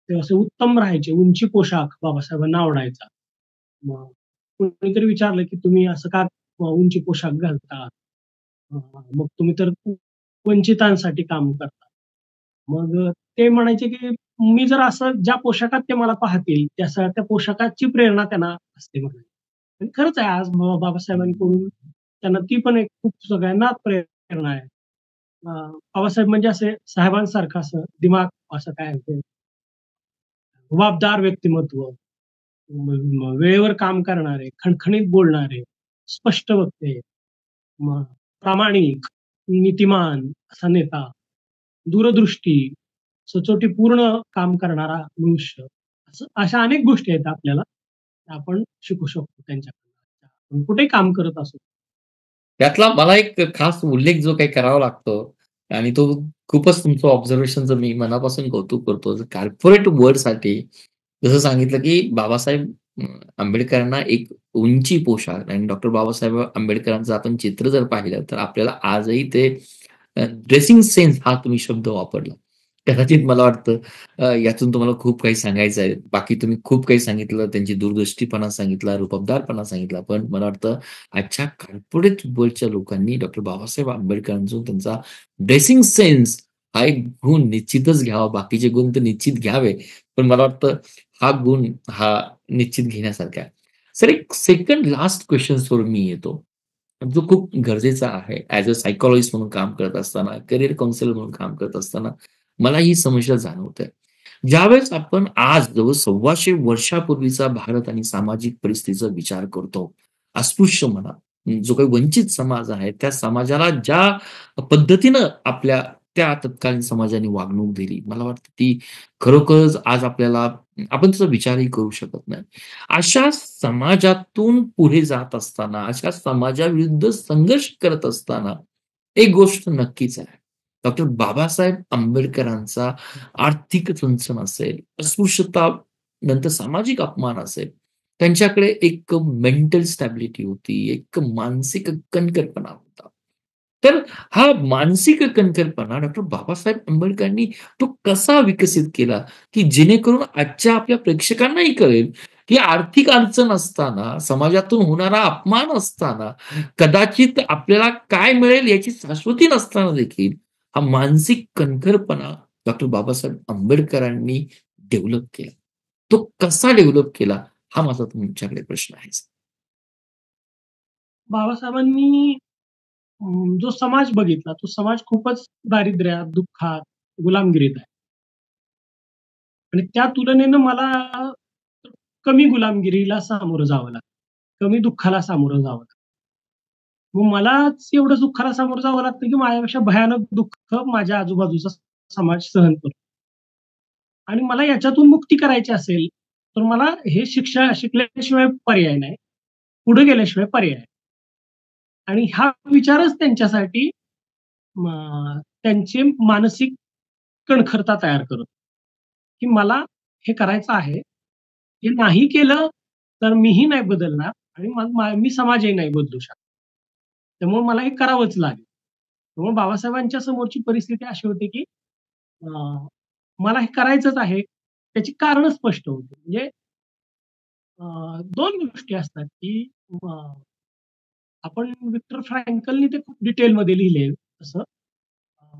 ते असे उत्तम राहायचे. उंची पोशाख बाबासाहेबांना आवडायचा. मग कोणीतरी विचारलं, की "तुम्ही असं का उंची पोशाख घालता? मग तुम्ही तर वंचितांसाठी काम करता." मग ते म्हणायचे, की "मी जर असं ज्या पोशाखात ते मला पाहतील, त्या पोशाखाची प्रेरणा त्यांना असते" म्हणाले. आणि खरंच आहे आज बाबासाहेबांकडून त्यांना ती पण एक खूप सगळ्यांना प्रेरणा आहे. बाबासाहेब म्हणजे असे साहेबांसारखं असं दिमाग असं काय ते जबाबदार व्यक्तिमत्व, वेळेवर काम करणारे, खणखणीत बोलणारे, स्पष्ट वक्ते, मग प्रामाणिक, नीतिमान असा नेता, दूरदृष्टी, सचोटीपूर्ण काम करणारा मनुष्य. अशा अनेक गोष्टी आहेत आपल्याला, त्या आपण शिकू शकतो त्यांच्याकडनं. आपण कुठेही काम करत असू. त्यातला मला एक खास उल्लेख जो काही करावा लागतो आणि तो खूपच तुमचं ऑब्झर्वेशनचं मी मनापासून कौतुक करतो. कॉर्पोरेट वर्ल्डसाठी जसं सांगितलं, की बाबासाहेब आंबेडकरांना एक उंची पोशाख आणि डॉक्टर बाबासाहेब आंबेडकरांचं आपण चित्र जर पाहिलं, तर आपल्याला आजही ते ड्रेसिंग सेन्स हा तुम्ही शब्द वापरला. कदाचित मला वाटतं यातून तुम्हाला खूप काही सांगायचं आहे. बाकी तुम्ही खूप काही सांगितलं. त्यांची दूरदृष्टीपणा सांगितला, रुबाबदारपणा सांगितला. पण मला वाटतं आजच्या कॉर्पोरेट वर्ल्डच्या लोकांनी डॉक्टर बाबासाहेब आंबेडकरांचा त्यांचा ड्रेसिंग सेन्स हा एक गुण निश्चितच घ्यावा. बाकीचे गुण तर निश्चित घ्यावे. पण मला वाटतं हा गुण हा निश्चित घेण्यासारखा आहे. सर एक सेकंड लास्ट क्वेशन्सवर मी येतो. जो खूप गरजेचा आहे. ॲज अ सायकॉलॉजिस्ट म्हणून काम करत असताना, करियर काउन्सिलर म्हणून काम करत असताना मला ही समस्या जाणवते. ज्यावेळेस आपण आज जवळ 125 वर्षापूर्वीचा भारत आणि सामाजिक परिस्थितीचा विचार करतो. अस्पृश्य म्हणा, जो काही वंचित समाज आहे, त्या समाजाला ज्या पद्धतीनं आपल्या त्या तत्कालीन समाजाने वागणूक दिली, मला वाटतं ती खरोखरच आज आपल्याला आपण त्याचा विचारही करू शकत नाही. अशा समाजातून पुढे जात असताना, अशा समाजाविरुद्ध संघर्ष करत असताना, एक गोष्ट नक्कीच आहे. डॉक्टर बाबासाहेब आंबेडकरांचा आर्थिक चुंचन असेल, अस्पृश्यता नंतर सामाजिक अपमान असेल, त्यांच्याकडे एक मेंटल स्टॅबिलिटी होती, एक मानसिक कणखरपणा होता. तर हा मानसिक कणखरपणा डॉक्टर बाबासाहेब आंबेडकरांनी तो कसा विकसित केला, की जेणेकरून आजच्या आपल्या प्रेक्षकांनाही कळेल, की आर्थिक अडचण असताना, समाजातून होणारा अपमान असताना, कदाचित आपल्याला काय मिळेल याची शाश्वती नसताना देखील, हा मानसिक कणखरपणा डॉक्टर बाबासाहेब आंबेडकरांनी डेव्हलप केला. तो कसा डेव्हलप केला? हा माझा तुमच्याकडे प्रश्न आहे. बाबासाहेबांनी जो समाज बघितला, तो समाज खूपच दारिद्र्यात, दुःखात, गुलामगिरीत आहे. आणि त्या तुलनेनं मला कमी गुलामगिरीला सामोरं जावं लागतं. कमी दुःखाला सामोरं जावं लागतं. मग मलाच एवढं दुःखाला सामोरं जावं लागतं, की माझ्यापेक्षा भयानक दुःख माझ्या आजूबाजूचा समाज सहन करतो. आणि मला याच्यातून मुक्ती करायची असेल, तर मला हे शिकल्याशिवाय पर्याय नाही. पुढे गेल्याशिवाय पर्याय नाही. आणि हा विचारच त्यांच्यासाठी त्यांची मानसिक कणखरता तयार करतो, की मला हे करायचं आहे. हे नाही केलं, तर मीही नाही बदलणार आणि मग मी समाजही नाही बदलू शकत. त्यामुळे मला हे करावंच लागेल. त्यामुळे बाबासाहेबांच्या समोरची परिस्थिती अशी होती, की अ, मला हे करायचंच आहे. त्याची कारणं स्पष्ट होती. म्हणजे 2 गोष्टी असतात, की आपण विक्टर फ्रँकलनी ते खूप डिटेलमध्ये लिहिलंय तसं. अ,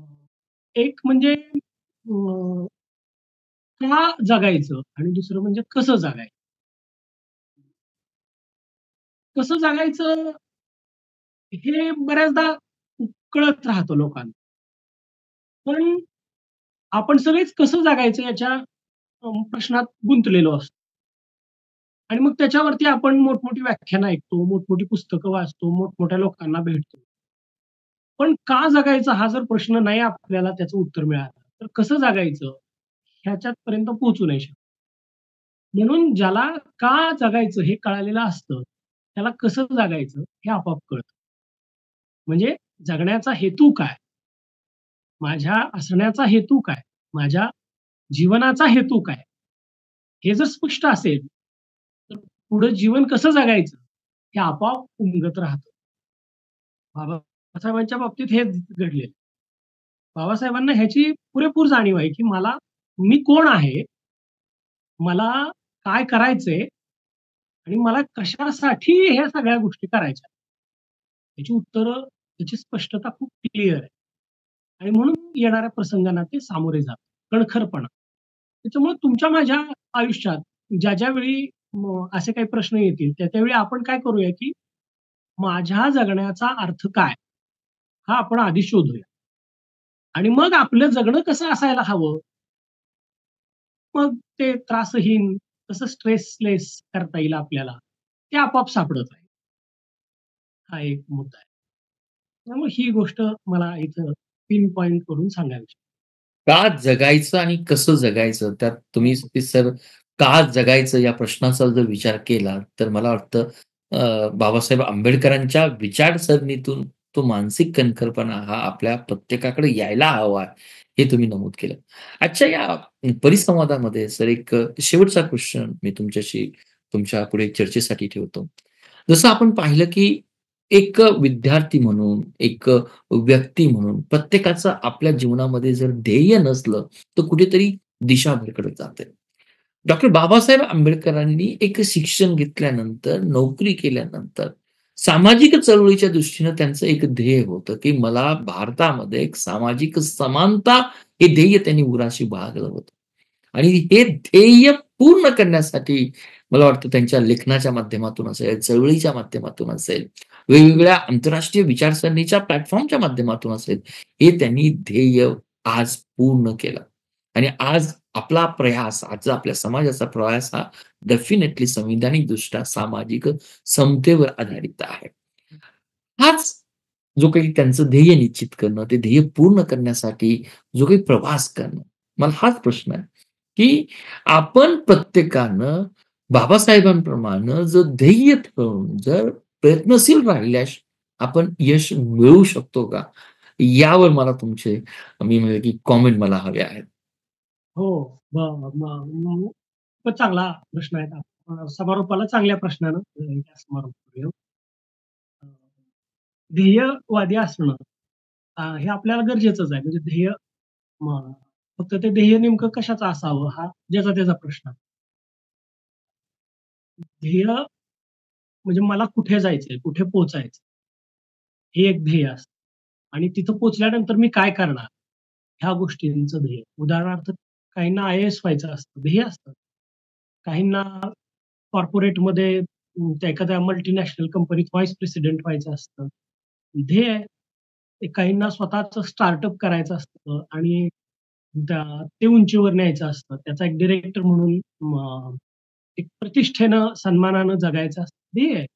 एक म्हणजे का जगायचं आणि दुसरं म्हणजे कसं जगायचं. कसं जगायचं हे बऱ्याचदा कळत राहतं लोकांना. पण आपण सगळेच कसं जगायचं याच्या प्रश्नात गुंतलेलो असतो. आणि मग त्याच्यावरती आपण मोठमोठी व्याख्यानं ऐकतो, मोठमोठी पुस्तकं वाचतो, मोठमोठ्या लोकांना भेटतो. पण का जगायचं हा जर प्रश्न नाही आपल्याला त्याचं उत्तर मिळालं, तर कसं जगायचं ह्याच्यापर्यंत पोहोचू नाही शकत. म्हणून ज्याला का जगायचं हे कळालेलं असतं, त्याला कसं जगायचं हे आपोआप कळतं. म्हणजे जगण्याचा हेतू काय? माझ्या असण्याचा हेतू काय? माझ्या जीवनाचा हेतू काय? हे जर स्पष्ट असेल, तर पुढं जीवन कसं जगायचं हे आपोआप उमगत राहतं. बाबासाहेबांच्या बाबतीत हेच घडलेलं. बाबासाहेबांना ह्याची पुरेपूर जाणीव आहे, की मी कोण आहे? मला काय करायचंय? आणि मला कशासाठी ह्या सगळ्या गोष्टी करायच्या? याची उत्तरं, त्याची स्पष्टता खूप क्लिअर आहे. आणि म्हणून येणाऱ्या प्रसंगांना ते सामोरे जातात. कणखरपणा. त्याच्यामुळे तुमच्या माझ्या आयुष्यात ज्या वेळी असे काही प्रश्न येतील, त्या आपण काय करूया, की माझ्या जगण्याचा अर्थ काय? हा आपण आधी शोधूया. आणि मग आपलं जगणं कसं असायला हवं? मग ते त्रासहीन, कसं स्ट्रेसलेस करता येईल आपल्याला, ते आपोआप सापडत राहील. हा एक मुद्दा आहे. त्यामुळे ही गोष्ट मला इथं पिन पॉइंट करून सांगायची. का जगायचं आणि कसं जगायचं? त्यात तुम्ही ते सर का जगायचं या प्रश्नाचा जर विचार केला, तर मला वाटतं बाबासाहेब आंबेडकरांच्या विचारसरणीतून तो मानसिक कणखरपणा हा आपल्या प्रत्येकाकडे यायला हवा, हे तुम्ही नमूद केलं. आजच्या या परिसंवादामध्ये सर एक शेवटचा क्वेशन मी तुमच्याशी तुमच्या पुढे चर्चेसाठी ठेवतो. जसं आपण पाहिलं, की एक विद्यार्थी म्हणून, एक व्यक्ती म्हणून प्रत्येकाचं आपल्या जीवनामध्ये जर ध्येय नसलं, तर कुठेतरी दिशा भरकटत जाते. डॉक्टर बाबासाहेब आंबेडकरांनी एक शिक्षण घेतल्यानंतर, नोकरी केल्यानंतर, सामाजिक चळवळीच्या दृष्टीनं त्यांचं एक ध्येय होतं, की मला भारतामध्ये एक सामाजिक समानता हे ध्येय त्यांनी उराशी बाळगलं होतं. आणि हे ध्येय पूर्ण करण्यासाठी मला वाटतं त्यांच्या लेखनाच्या माध्यमातून असेल, चळवळीच्या माध्यमातून असेल, वेगवेगळ्या आंतरराष्ट्रीय विचारसरणीच्या प्लॅटफॉर्मच्या माध्यमातून असेल, हे त्यांनी ध्येय आज पूर्ण केलं. आणि आज आपला प्रयास, आजचा आपल्या समाजाचा प्रयास हा डेफिनेटली संविधानिकदृष्ट्या सामाजिक समतेवर आधारित आहे. हाच जो काही त्यांचं ध्येय निश्चित करणं, ते ध्येय पूर्ण करण्यासाठी जो काही प्रवास करणं, मला हाच प्रश्न आहे, की आपण प्रत्येकानं बाबासाहेबांप्रमाणे जर ध्येय ठेवून जर प्रयत्नशील राहिल्यास आपण यश मिळवू शकतो का? यावर मला तुमचे मी म्हणेल, की कॉमेंट मला हवे आहेत. हो. ब म म खूपच चांगला प्रश्न आहे. समारोपाला चांगल्या प्रश्नानं समारोप करूया. अ, ध्येयवादी असणं हे आपल्याला गरजेचंच आहे. म्हणजे म फक्त ते ध्येय नेमकं कशाचं असावं हा ज्याचा त्याचा प्रश्न आहे. ध्येय म्हणजे मला कुठे जायचंय, कुठे पोहोचायचं हे एक ध्येय असतं. आणि तिथं पोहोचल्यानंतर मी काय करणार? ह्या गोष्टींचं ध्येय. उदाहरणार्थ काहींना आय-ए-एस व्हायचं असतं, ध्येय असतं. काहींना कॉर्पोरेटमध्ये त्या एखाद्या मल्टीनॅशनल कंपनीत व्हाईस प्रेसिडेंट व्हायचं असतं. ध्येय आहे. ते काहींना स्वतःचं स्टार्टअप करायचं असतं आणि ते उंचीवर न्यायचं असतं. त्याचा एक डायरेक्टर म्हणून एक प्रतिष्ठेनं, सन्मानानं जगायचं असतं. ध्येय आहे.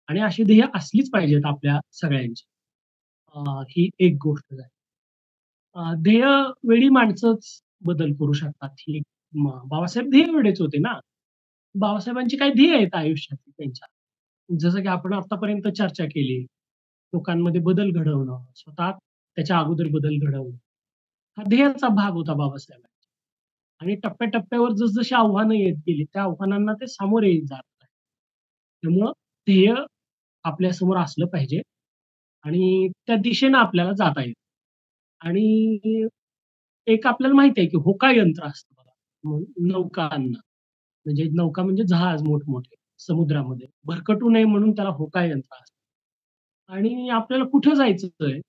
आणि अशी ध्येय असलीच पाहिजेत आपल्या सगळ्यांची. ही एक गोष्ट आहे. ध्येयवेळी माणसंच बदल करू शकतात. ही बाबासाहेब ध्येयवेडेच होते ना. बाबासाहेबांची काही ध्येय आहेत आयुष्यातली त्यांच्या. जसं की आपण आतापर्यंत चर्चा केली. लोकांमध्ये बदल घडवणं, स्वतः त्याच्या अगोदर बदल घडवणं. हा ध्येयाचा भाग होता बाबासाहेबांचा. आणि टप्प्या-टप्प्यावर जसजशी आव्हानं येत गेली, त्या आव्हानांना ते सामोरे जात आहेत. त्यामुळं ध्येय आपल्यासमोर असलं पाहिजे आणि त्या दिशेनं आपल्याला जाता येईल. आणि एक आपल्याला माहिती आहे, की होकायंत्र असतं बघा. नौकांना. म्हणजे नौका म्हणजे जहाज मोठमोठे समुद्रामध्ये. भरकटू नये म्हणून त्याला होकायंत्र असतं. आणि आपल्याला कुठं जायचंय,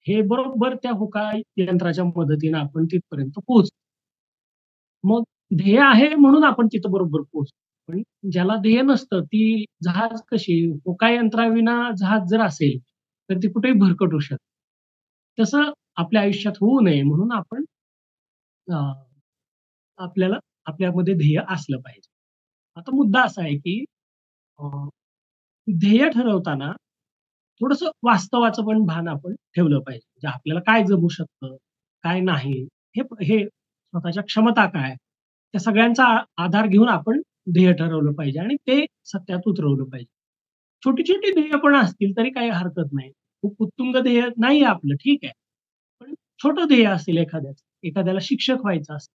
हे बरोबर त्या होकायंत्राच्या मदतीनं आपण तिथपर्यंत पोहोचतो. मग ध्येय आहे म्हणून आपण तिथं बरोबर पोहोचतो. पण ज्याला ध्येय नसतं, ती जहाज कशी होकायंत्राविना जहाज जर असेल, तर ती कुठेही भरकटू शकते. तसं आपल्या आयुष्यात होऊ नये म्हणून आपण अ, आपल्याला आपल्यामध्ये ध्येय असलं पाहिजे. आता मुद्दा असा आहे, की ध्येय ठरवताना थोडंसं वास्तवाचं पण भान आपण ठेवलं पाहिजे. म्हणजे आपल्याला काय जमू शकतं, काय नाही, हे स्वतःच्या क्षमता काय, त्या सगळ्यांचा आधार घेऊन आपण ध्येय ठरवलं पाहिजे आणि ते सत्यात उतरवलं पाहिजे. छोटी-छोटी ध्येय पण असतील तरी काही हरकत नाही. खूप उत्तुंग ध्येय नाहीये आपलं, ठीक आहे. पण छोटं ध्येय असेल एखाद्याचं, एखाद्याला शिक्षक व्हायचं असेल,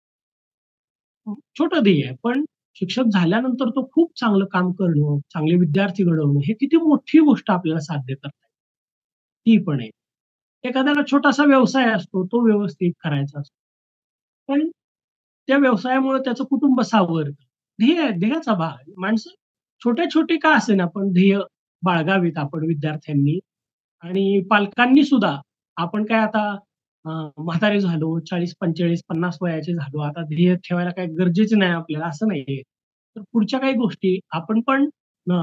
छोटं ध्येय आहे, पण शिक्षक झाल्यानंतर तो खूप चांगलं काम करणं, चांगले विद्यार्थी घडवणं, हे किती मोठी गोष्ट आपल्याला साध्य करता येईल. ती पण आहे. एखाद्याला छोटासा व्यवसाय असतो, तो व्यवस्थित करायचा असतो. पण त्या व्यवसायामुळे त्याचं कुटुंब सावरतं. ध्येयाचा भाग आहे. माणसं छोटे-छोटे का असेना, पण ध्येय बाळगावीत आपण विद्यार्थ्यांनी आणि पालकांनी सुद्धा. आपण काय आता म्हातारे झालो, 40, 45, 50 वयाचे झालो. आता ध्येय ठेवायला काही गरजेचं नाही आपल्याला, असं नाहीये. तर पुढच्या काही गोष्टी आपण पण अ,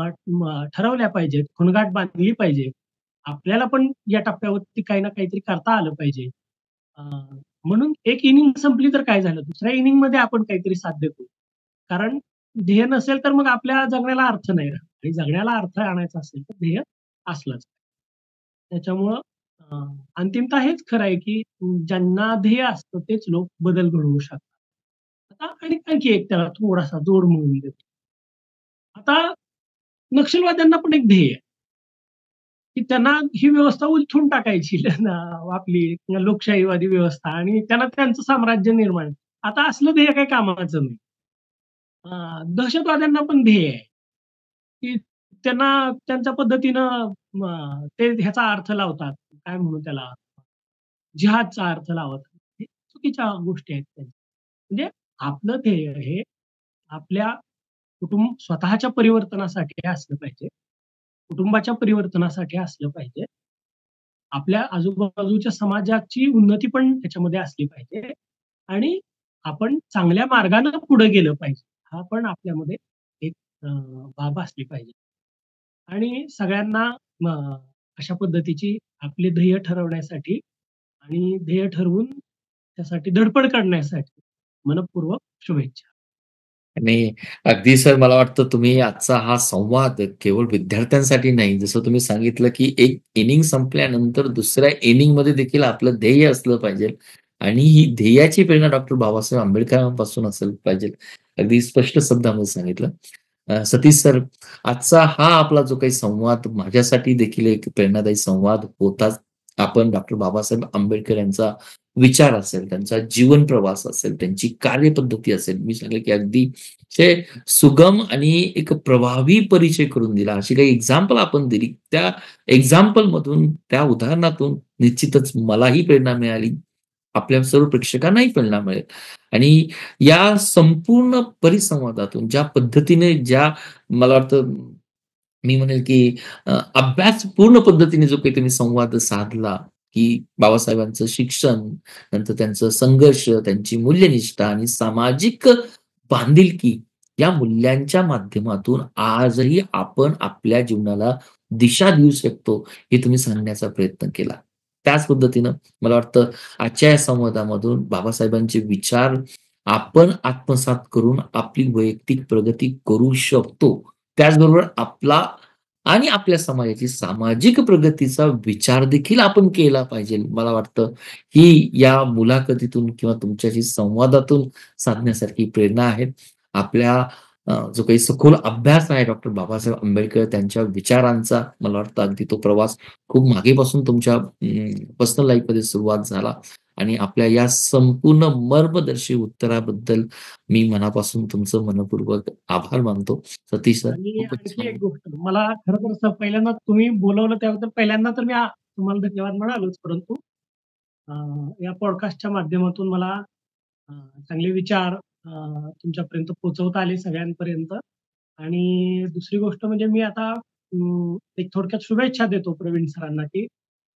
ठरवल्या पाहिजेत, खुणगाठ बांधली पाहिजे. आपल्याला पण या टप्प्यावरती काही ना काहीतरी करता आलं पाहिजे. अ, म्हणून एक इनिंग संपली तर काय झालं? दुसऱ्या इनिंगमध्ये आपण काहीतरी साध्य करू. कारण ध्येय नसेल तर मग आपल्या जगण्याला अर्थ नाही राहत आणि जगण्याला अर्थ आणायचा असेल तर ध्येय असलंच. त्याच्यामुळं अ, अंतिमतः हेच खरं आहे, की ज्यांना ध्येय असतं तेच लोक बदल घडवू शकतात. आता आणि आणखी एक त्याला थोडासा जोड म्हणून देतो. आता नक्षलवाद्यांना पण एक ध्येय आहे, की त्यांना ही व्यवस्था उलथून टाकायची ना आपली लोकशाहीवादी व्यवस्था आणि त्यांना त्यांचं साम्राज्य निर्माण. आता असलं ध्येय काही कामाचं नाही. दहशतवाद्यांना पण ध्येय आहे, की त्यांना त्यांच्या पद्धतीनं ते ह्याचा अर्थ लावतात. काय म्हणू त्याला? जिहादचा अर्थ लावतात. हे चुकीच्या गोष्टी आहेत त्यांच्या. म्हणजे आपलं ध्येय हे आपल्या स्वतःच्या परिवर्तनासाठी असलं पाहिजे. कुटुंबाच्या परिवर्तनासाठी असलं पाहिजे. आपल्या आजूबाजूच्या समाजाची उन्नती पण त्याच्यामध्ये असली पाहिजे आणि आपण चांगल्या मार्गाने पुढे गेलं पाहिजे. हा पण आपल्यामध्ये एक बाब असली पाहिजे. आणि सगळ्यांना अ, अशा पद्धतीची आपले ध्येय ठरवण्यासाठी आणि ध्येय ठरवून त्यासाठी धडपड करण्यासाठी मनःपूर्वक शुभेच्छा. आणि अगदी सर मला वाटतं तुम्ही आजचा हा संवाद केवळ विद्यार्थ्यांसाठी नाही, जसं तुम्ही सांगितलं, की एक इनिंग संपल्यानंतर दुसऱ्या इनिंगमध्ये देखील आपलं ध्येय असलं पाहिजे आणि ही ध्येयाची प्रेरणा डॉक्टर बाबासाहेब आंबेडकरांपासून असलं पाहिजे. अगदी स्पष्ट शब्दामध्ये सांगितलं. सतीश सर, आजचा हा आपला जो काही संवाद माझ्यासाठी देखील एक प्रेरणादायी संवाद होताच. आपण डॉक्टर बाबासाहेब आंबेडकर यांचा विचार असेल, त्यांचा जीवन प्रवास असेल, त्यांची कार्यपद्धती असेल, मी सांगेल की अगदी अतिशय सुगम आणि एक प्रभावी परिचय करून दिला. अशी काही एक्झाम्पल आपण दिली. त्या एक्झाम्पलमधून, त्या उदाहरणातून निश्चितच मलाही प्रेरणा मिळाली. आपल्या सर्व प्रेक्षकांनाही प्रेरणा मिळेल आणि या संपूर्ण परिसंवादातून ज्या पद्धतीने मला वाटतं मी म्हणेल की अभ्यासपूर्ण पद्धतीने जो काही त्यांनी संवाद साधला, की बाबासाहेबांचं शिक्षण, नंतर त्यांचं संघर्ष, त्यांची मूल्यनिष्ठा आणि सामाजिक बांधिलकी या मूल्यांच्या माध्यमातून आजही आपण आपल्या जीवनाला दिशा देऊ शकतो, हे तुम्ही सांगण्याचा प्रयत्न केला. त्याच पद्धतीनं मला वाटतं आजच्या या संवादामधून बाबासाहेबांचे विचार आपण आत्मसात करून आपली वैयक्तिक प्रगती करू शकतो. त्याचबरोबर आपला आणि आपल्या समाजाची सामाजिक प्रगतीचा विचार देखील आपण केला पाहिजे. मला वाटतं ही या मुलाखतीतून किंवा तुमच्याशी संवादातून साधण्यासारखी प्रेरणा आहे. आपल्या जो काही सखोल अभ्यास आहे डॉक्टर बाबासाहेब आंबेडकर त्यांच्या विचारांचा मला वाटतं अगदी तो प्रवास खूप मागेपासून तुमच्या पर्सनल लाईफमध्ये सुरुवात झाला आणि आपल्या या संपूर्ण मर्मदर्शी उत्तराबद्दल मी मनापासून तुमचं मनःपूर्वक आभार मानतो. सतीश सर, आणि खूपच आणखी एक छान. गोष्ट मला खरं तर पहिल्यांदा तुम्ही बोलावलं त्याबद्दल पहिल्यांदा तर मी तुम्हाला धन्यवाद म्हणालोच. परंतु अ, या पॉडकास्टच्या माध्यमातून मला अ, चांगले विचार तुमच्यापर्यंत पोहोचवता आले सगळ्यांपर्यंत. आणि दुसरी गोष्ट म्हणजे मी आता एक थोडक्यात शुभेच्छा देतो प्रवीण सरांना, की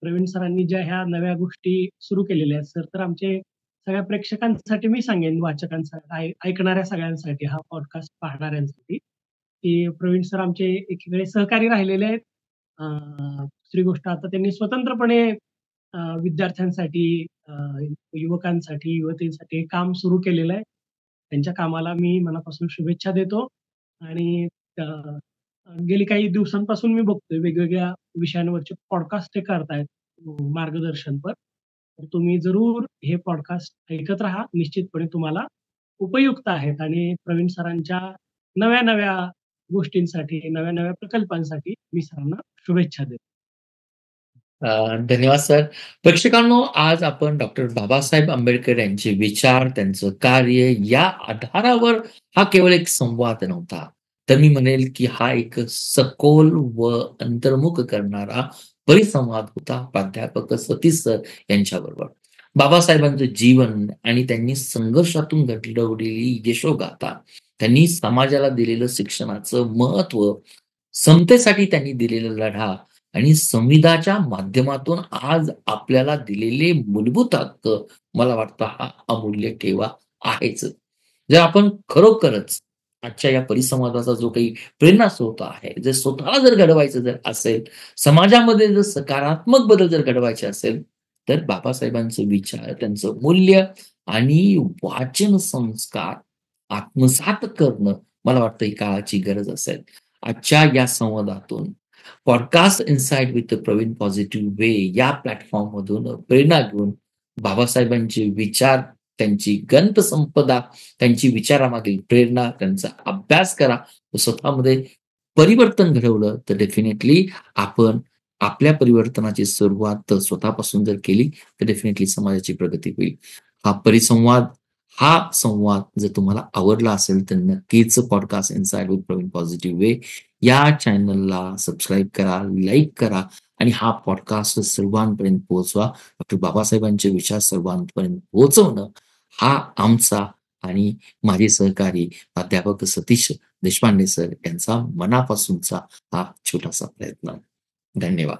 प्रवीण सरांनी ज्या ह्या नव्या गोष्टी सुरू केलेल्या आहेत सर, तर आमचे सगळ्या प्रेक्षकांसाठी मी सांगेन, वाचकांसाठी, ऐकणाऱ्या सगळ्यांसाठी, हा पॉडकास्ट पाहणाऱ्यांसाठी, की प्रवीण सर आमचे एकीकडे सहकारी राहिलेले आहेत. दुसरी गोष्ट आता त्यांनी स्वतंत्रपणे विद्यार्थ्यांसाठी, युवकांसाठी, युवतींसाठी काम सुरू केलेलं आहे. त्यांच्या कामाला मी मनापासून शुभेच्छा देतो आणि गेली काही दिवसांपासून मी बघतोय वेगवेगळ्या विषयांवरचे पॉडकास्ट ते करतायत मार्गदर्शनपर. तर तुम्ही जरूर हे पॉडकास्ट ऐकत राहा. निश्चितपणे तुम्हाला उपयुक्त आहेत आणि प्रवीण सरांच्या नव्या-नव्या गोष्टींसाठी, नव्या-नव्या प्रकल्पांसाठी मी सरांना शुभेच्छा देतो. धन्यवाद सर. प्रेक्षकांनो, आज आपण डॉक्टर बाबासाहेब आंबेडकर यांचे विचार, त्यांचं कार्य या आधारावर हा केवळ एक संवाद नव्हता. तर मी म्हणेल, की हा एक सखोल व अंतर्मुख करणारा परिसंवाद होता प्राध्यापक सतीश सर यांच्याबरोबर. बाबासाहेबांचं जीवन आणि त्यांनी संघर्षातून घडवलेली यशोगाथा, त्यांनी समाजाला दिलेलं शिक्षणाचं महत्त्व, समतेसाठी त्यांनी दिलेला लढा आणि संविधाच्या माध्यमातून आज आपल्याला दिलेले मूलभूत हक्क, मला वाटतं हा अमूल्य ठेवा आहेच. जर आपण खरोखरच आजच्या या परिसंवादाचा जो काही प्रेरणास्रोत आहे, जर स्वतःला जर घडवायचं जर असेल, समाजामध्ये जर सकारात्मक बदल जर घडवायचे असेल, तर बाबासाहेबांचे विचार, त्यांचं मूल्य आणि वाचन संस्कार आत्मसात करणं, मला वाटतं ही काळाची गरज असेल. आजच्या या संवादातून podcast insight with Praveen positive way या प्लॅटफॉर्ममधून प्रेरणा घेऊन बाबासाहेबांचे विचार, त्यांची ग्रंथसंपदा, त्यांची विचारामागील प्रेरणा, त्यांचा अभ्यास करा. व स्वतःमध्ये परिवर्तन घडवलं तर डेफिनेटली आपण आपल्या परिवर्तनाची सुरुवात स्वतःपासून जर केली तर डेफिनेटली समाजाची प्रगती होईल. हा संवाद जर तुम्हाला आवडला असेल तर नक्कीच podcast inside with Praveen positive way या चॅनलला सबस्क्राईब करा, लाईक करा आणि हा पॉडकास्ट सर्वांपर्यंत पोहोचवा. डॉक्टर बाबासाहेबांचे विचार सर्वांपर्यंत पोहोचवणं हा आमचा आणि माझे सहकारी प्राध्यापक सतीश देशपांडे सर यांचा मनापासूनचा हा छोटासा प्रयत्न. धन्यवाद.